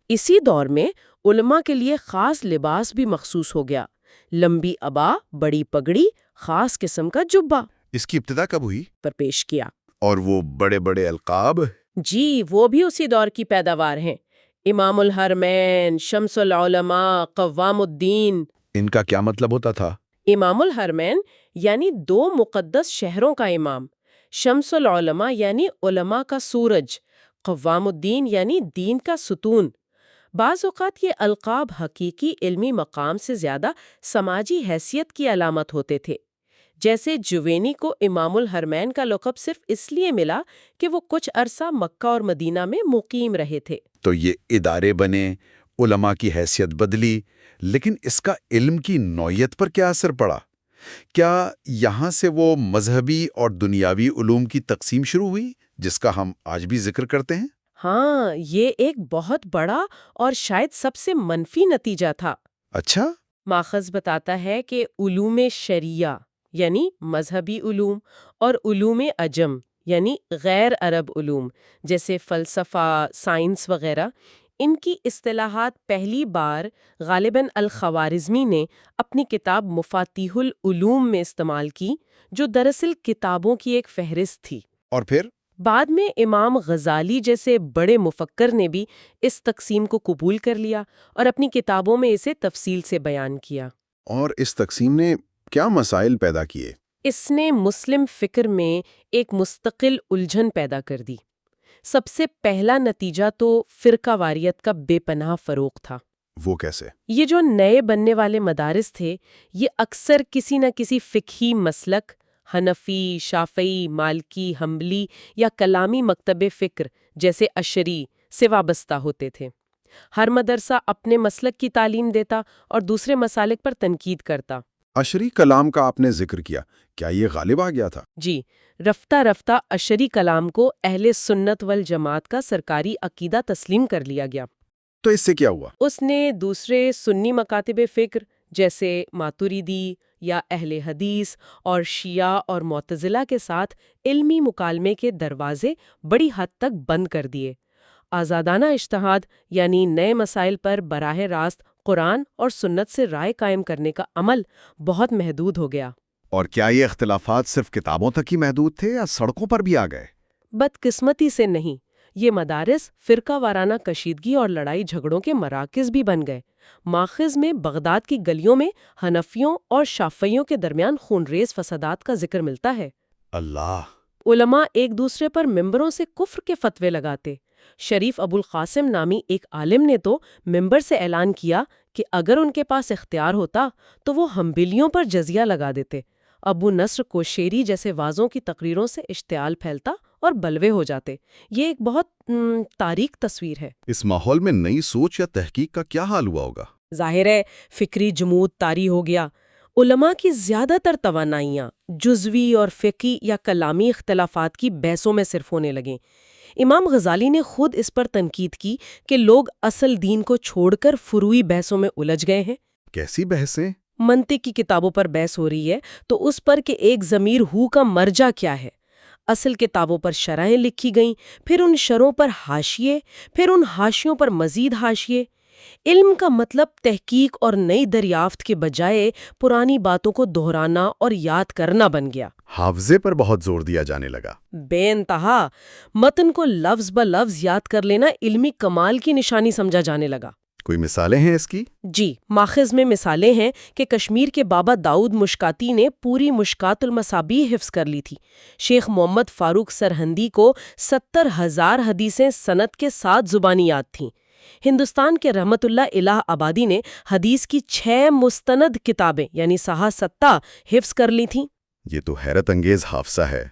اسی دور میں علماء کے لیے خاص لباس بھی مخصوص ہو گیا، لمبی عبا، بڑی پگڑی، خاص قسم کا جبہ اس کی ابتدا کب ہوئی؟ پر پیش کیا۔ اور وہ بڑے بڑے القاب؟ جی، وہ بھی اسی دور کی پیداوار ہیں۔ امام الحرمین، شمس العلماء، قوام الدین۔ ان کا کیا مطلب ہوتا تھا؟ امام الحرمین یعنی دو مقدس شہروں کا امام، شمس العلماء یعنی علماء کا سورج، قوام الدین یعنی دین کا ستون۔ بعض اوقات یہ القاب حقیقی علمی مقام سے زیادہ سماجی حیثیت کی علامت ہوتے تھے۔ جیسے جوینی کو امام الحرمین کا لقب صرف اس لیے ملا کہ وہ کچھ عرصہ مکہ اور مدینہ میں مقیم رہے تھے۔ تو یہ ادارے بنے، علماء کی حیثیت بدلی، لیکن اس کا علم کی نوعیت پر کیا اثر پڑا؟ کیا یہاں سے وہ مذہبی اور دنیاوی علوم کی تقسیم شروع ہوئی جس کا ہم آج بھی ذکر کرتے ہیں؟ ہاں، یہ ایک بہت بڑا اور شاید سب سے منفی نتیجہ تھا۔ اچھا؟ ماخذ بتاتا ہے کہ علوم شریعہ یعنی مذہبی علوم اور علوم عجم یعنی غیر عرب علوم جیسے فلسفہ، سائنس وغیرہ، ان کی اصطلاحات پہلی بار غالباً الخوارزمی نے اپنی کتاب مفاتیح العلوم میں استعمال کی، جو دراصل کتابوں کی ایک فہرست تھی۔ اور پھر بعد میں امام غزالی جیسے بڑے مفکر نے بھی اس تقسیم کو قبول کر لیا اور اپنی کتابوں میں اسے تفصیل سے بیان کیا۔ اور اس تقسیم نے کیا مسائل پیدا کیے؟ اس نے مسلم فکر میں ایک مستقل الجھن پیدا کر دی۔ سب سے پہلا نتیجہ تو فرقہ واریت کا بے پناہ فروغ تھا۔ وہ کیسے؟ یہ جو نئے بننے والے مدارس تھے، یہ اکثر کسی نہ کسی فقہی مسلک، حنفی، شافعی، مالکی، حنبلی یا کلامی مکتب فکر جیسے اشعری سے وابستہ ہوتے تھے۔ ہر مدرسہ اپنے مسلک کی تعلیم دیتا اور دوسرے مسالک پر تنقید کرتا۔ اشعری کلام کا آپ نے ذکر کیا یہ غالب آ گیا تھا؟ جی، رفتہ رفتہ اشعری کلام کو اہل سنت والجماعت کا سرکاری عقیدہ تسلیم کر لیا گیا۔ تو اس سے کیا ہوا؟ اس نے دوسرے سنی مکاتب فکر جیسے ماتریدی یا اہل حدیث اور شیعہ اور معتزلہ کے ساتھ علمی مکالمے کے دروازے بڑی حد تک بند کر دیے۔ آزادانہ اجتہاد یعنی نئے مسائل پر براہ راست قرآن اور سنت سے رائے قائم کرنے کا عمل بہت محدود ہو گیا۔ اور کیا یہ اختلافات صرف کتابوں تک ہی محدود تھے یا سڑکوں پر بھی آ گئے؟ بدقسمتی سے نہیں، یہ مدارس فرقہ وارانہ کشیدگی اور لڑائی جھگڑوں کے مراکز بھی بن گئے۔ ماخذ میں بغداد کی گلیوں میں حنفیوں اور شافعیوں کے درمیان خونریز فسادات کا ذکر ملتا ہے۔ اللہ! علماء ایک دوسرے پر ممبروں سے کفر کے فتوے لگاتے۔ شریف ابو القاسم نامی ایک عالم نے تو ممبر سے اعلان کیا کہ اگر ان کے پاس اختیار ہوتا تو وہ حنبلیوں پر جزیہ لگا دیتے۔ ابو نصر کوشیری جیسے وازوں کی تقریروں سے اشتعال پھیلتا اور بلوے ہو جاتے۔ یہ ایک بہت تاریک تصویر ہے۔ اس ماحول میں نئی سوچ یا تحقیق کا کیا حال ہوا ہوگا؟ ظاہر ہے فکری جمود طاری ہو گیا۔ علماء کی زیادہ تر توانائیاں جزوی اور فقہی یا کلامی اختلافات کی بحثوں میں صرف ہونے لگیں۔ امام غزالی نے خود اس پر تنقید کی کہ لوگ اصل دین کو چھوڑ کر فروعی بحثوں میں الجھ گئے ہیں۔ کیسی بحثیں؟ منطق کی کتابوں پر بحث ہو رہی ہے تو اس پر کہ ایک ضمیر ہو کا مرجع کیا ہے۔ اصل کتابوں پر شرحیں لکھی گئیں، پھر ان شرحوں پر حاشیے، پھر ان حاشیوں پر مزید حاشیے۔ علم کا مطلب تحقیق اور نئی دریافت کے بجائے پرانی باتوں کو دہرانا اور یاد کرنا بن گیا۔ حافظے پر بہت زور دیا جانے لگا۔ بے انتہا متن کو لفظ بلفظ یاد کر لینا علمی کمال کی نشانی سمجھا جانے لگا۔ کوئی مثالیں ہیں اس کی؟ جی، ماخذ میں مثالیں ہیں کہ کشمیر کے بابا داؤد مشکاتی نے پوری مشکات المصابیح حفظ کر لی تھی۔ شیخ محمد فاروق سرہندی کو 70,000 حدیثیں سند کے ساتھ زبانی یاد تھیں۔ ہندوستان کے رحمت اللہ الہ آبادی نے حدیث کی 6 مستند کتابیں یعنی صحاح 7 حفظ کر لی تھیں۔ یہ تو حیرت انگیز حافظہ ہے۔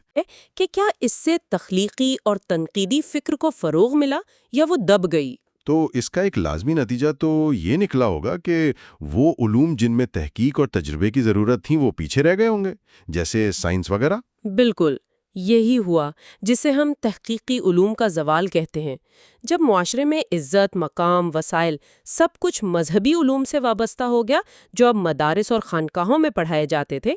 کہ کیا اس سے تخلیقی اور تنقیدی فکر کو فروغ ملا یا وہ دب گئی؟ تو اس کا ایک لازمی نتیجہ تو یہ نکلا ہوگا کہ وہ علوم جن میں تحقیق اور تجربے کی ضرورت تھی وہ پیچھے رہ گئے ہوں گے، جیسے سائنس وغیرہ۔ بالکل یہی ہوا جسے ہم تحقیقی علوم کا زوال کہتے ہیں۔ جب معاشرے میں عزت، مقام، وسائل سب کچھ مذہبی علوم سے وابستہ ہو گیا جو اب مدارس اور خانقاہوں میں پڑھائے جاتے تھے،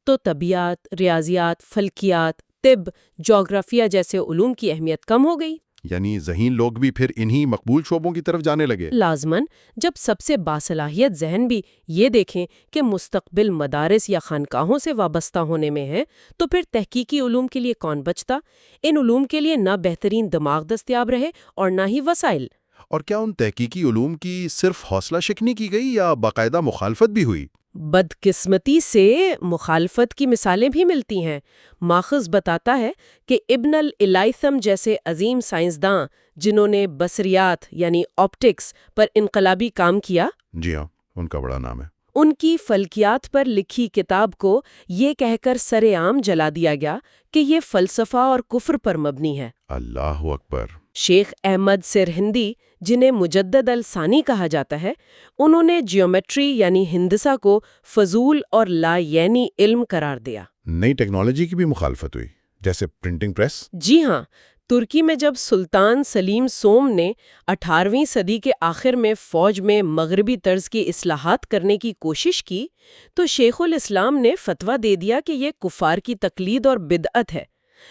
تو طبیعیات، ریاضیات، فلکیات، طب، جغرافیہ جیسے علوم کی اہمیت کم ہو گئی۔ یعنی ذہین لوگ بھی پھر انہی مقبول شعبوں کی طرف جانے لگے۔ لازماً جب سب سے باصلاحیت ذہن بھی یہ دیکھیں کہ مستقبل مدارس یا خانقاہوں سے وابستہ ہونے میں ہے تو پھر تحقیقی علوم کے لیے کون بچتا؟ ان علوم کے لیے نہ بہترین دماغ دستیاب رہے اور نہ ہی وسائل۔ اور کیا ان تحقیقی علوم کی صرف حوصلہ شکنی کی گئی یا باقاعدہ مخالفت بھی ہوئی؟ بدقسمتی سے مخالفت کی مثالیں بھی ملتی ہیں۔ ماخذ بتاتا ہے کہ ابن الایثم جیسے عظیم سائنسداں جنہوں نے بصریات یعنی آپٹکس پر انقلابی کام کیا، جی ہاں، ان کا بڑا نام ہے، ان کی فلکیات پر لکھی کتاب کو یہ کہہ کر سر عام جلا دیا گیا کہ یہ فلسفہ اور کفر پر مبنی ہے۔ اللہ اکبر۔ شیخ احمد سرہندی جنہیں مجدد الثانی کہا جاتا ہے، انہوں نے جیومیٹری یعنی ہندسہ کو فضول اور لا یعنی علم قرار دیا۔ نئی ٹیکنالوجی کی بھی مخالفت ہوئی، جیسے پرنٹنگ پریس۔ جی ہاں، ترکی میں جب سلطان سلیم سوم نے 18ویں صدی کے آخر میں فوج میں مغربی طرز کی اصلاحات کرنے کی کوشش کی تو شیخ الاسلام نے فتویٰ دے دیا کہ یہ کفار کی تقلید اور بدعت ہے۔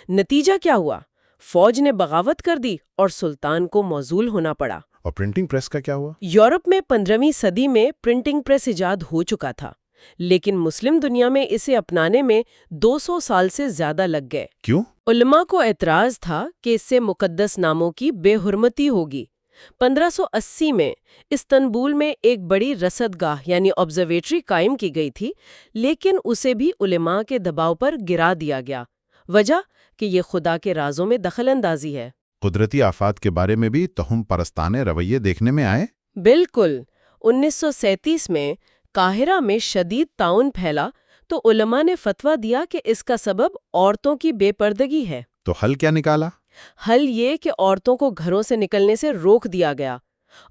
نتیجہ کیا ہوا؟ فوج نے بغاوت کر دی اور سلطان کو معزول ہونا پڑا۔ اور پرنٹنگ پریس کا کیا ہوا؟ یورپ میں 15ویں صدی میں پرنٹنگ پریس ایجاد ہو چکا تھا، لیکن مسلم دنیا میں اسے اپنانے میں 200 سال سے زیادہ لگ گئے۔ کیوں؟ علماء کو اعتراض تھا کہ اس سے مقدس ناموں کی بے حرمتی ہوگی۔ 1580 میں استنبول میں ایک بڑی رصد گاہ یعنی آبزرویٹری قائم کی گئی تھی، لیکن اسے بھی علماء کے دباؤ پر گرا دیا گیا۔ وجہ کہ یہ خدا کے رازوں میں دخل اندازی ہے۔ قدرتی آفات کے بارے میں بھی توہم پرستانہ رویے دیکھنے میں آئے؟ بالکل۔ 1937 میں قاہرہ میں شدید طاعون پھیلا تو علماء نے فتویٰ دیا کہ اس کا سبب عورتوں کی بے پردگی ہے۔ تو حل کیا نکالا؟ حل یہ کہ عورتوں کو گھروں سے نکلنے سے روک دیا گیا،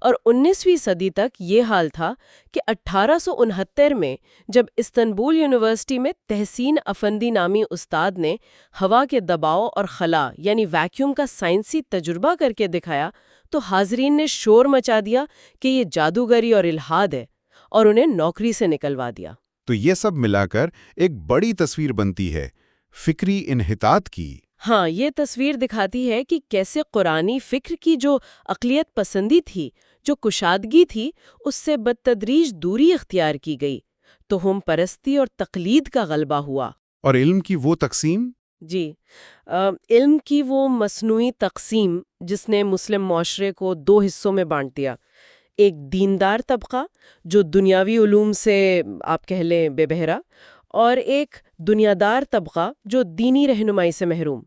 اور 19ویں صدی تک یہ حال تھا کہ 1869 میں جب استنبول یونیورسٹی میں تحسین افندی نامی استاد نے ہوا کے دباؤ اور خلا یعنی ویکیوم کا سائنسی تجربہ کر کے دکھایا تو حاضرین نے شور مچا دیا کہ یہ جادوگری اور الحاد ہے اور انہیں نوکری سے نکلوا دیا۔ تو یہ سب ملا کر ایک بڑی تصویر بنتی ہے فکری انحطاط کی۔ ہاں، یہ تصویر دکھاتی ہے کہ کیسے قرآنی فکر کی جو عقلیت پسندی تھی، جو کشادگی تھی، اس سے بدتدریج دوری اختیار کی گئی، توہم پرستی اور تقلید کا غلبہ ہوا۔ اور علم کی وہ تقسیم؟ جی، علم کی وہ مصنوعی تقسیم جس نے مسلم معاشرے کو 2 حصوں میں بانٹ دیا۔ ایک دیندار طبقہ جو دنیاوی علوم سے آپ کہہ لیں بے بہرا، اور ایک دنیادار طبقہ جو دینی رہنمائی سے محروم،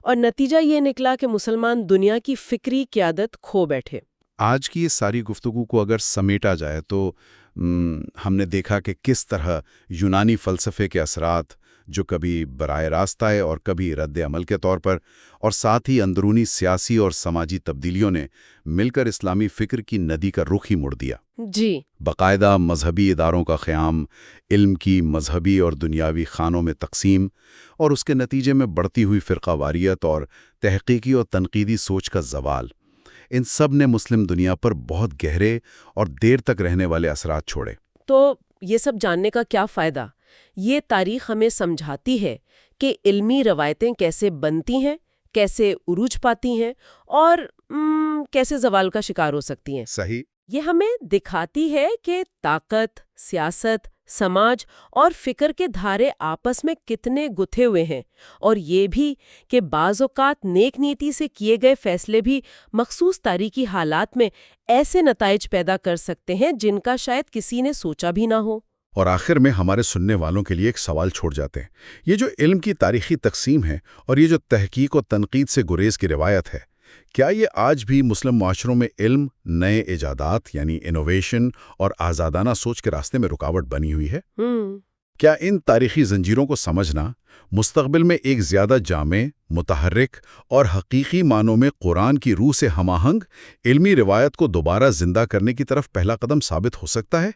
اور نتیجہ یہ نکلا کہ مسلمان دنیا کی فکری قیادت کھو بیٹھے۔ آج کی اس ساری گفتگو کو اگر سمیٹا جائے تو ہم نے دیکھا کہ کس طرح یونانی فلسفے کے اثرات، جو کبھی براہ راست آئے اور کبھی رد عمل کے طور پر، اور ساتھ ہی اندرونی سیاسی اور سماجی تبدیلیوں نے مل کر اسلامی فکر کی ندی کا رخ ہی موڑ دیا۔ جی، باقاعدہ مذہبی اداروں کا قیام، علم کی مذہبی اور دنیاوی خانوں میں تقسیم، اور اس کے نتیجے میں بڑھتی ہوئی فرقہ واریت اور تحقیقی اور تنقیدی سوچ کا زوال، ان سب نے مسلم دنیا پر بہت گہرے اور دیر تک رہنے والے اثرات چھوڑے۔ تو یہ سب جاننے کا کیا فائدہ؟ یہ تاریخ ہمیں سمجھاتی ہے کہ علمی روایتیں کیسے بنتی ہیں، کیسے عروج پاتی ہیں اور کیسے زوال کا شکار ہو سکتی ہیں۔ صحیح۔ یہ ہمیں دکھاتی ہے کہ طاقت، سیاست، سماج اور فکر کے دھارے آپس میں کتنے گتھے ہوئے ہیں، اور یہ بھی کہ بعض اوقات نیک نیتی سے کیے گئے فیصلے بھی مخصوص تاریخی حالات میں ایسے نتائج پیدا کر سکتے ہیں جن کا شاید کسی نے سوچا بھی نہ ہو۔ اور آخر میں ہمارے سننے والوں کے لیے ایک سوال چھوڑ جاتے ہیں۔ یہ جو علم کی تاریخی تقسیم ہے اور یہ جو تحقیق و تنقید سے گریز کی روایت ہے، کیا یہ آج بھی مسلم معاشروں میں علم، نئے ایجادات یعنی انوویشن اور آزادانہ سوچ کے راستے میں رکاوٹ بنی ہوئی ہے؟ کیا ان تاریخی زنجیروں کو سمجھنا مستقبل میں ایک زیادہ جامع، متحرک اور حقیقی معنوں میں قرآن کی روح سے ہم آہنگ علمی روایت کو دوبارہ زندہ کرنے کی طرف پہلا قدم ثابت ہو سکتا ہے؟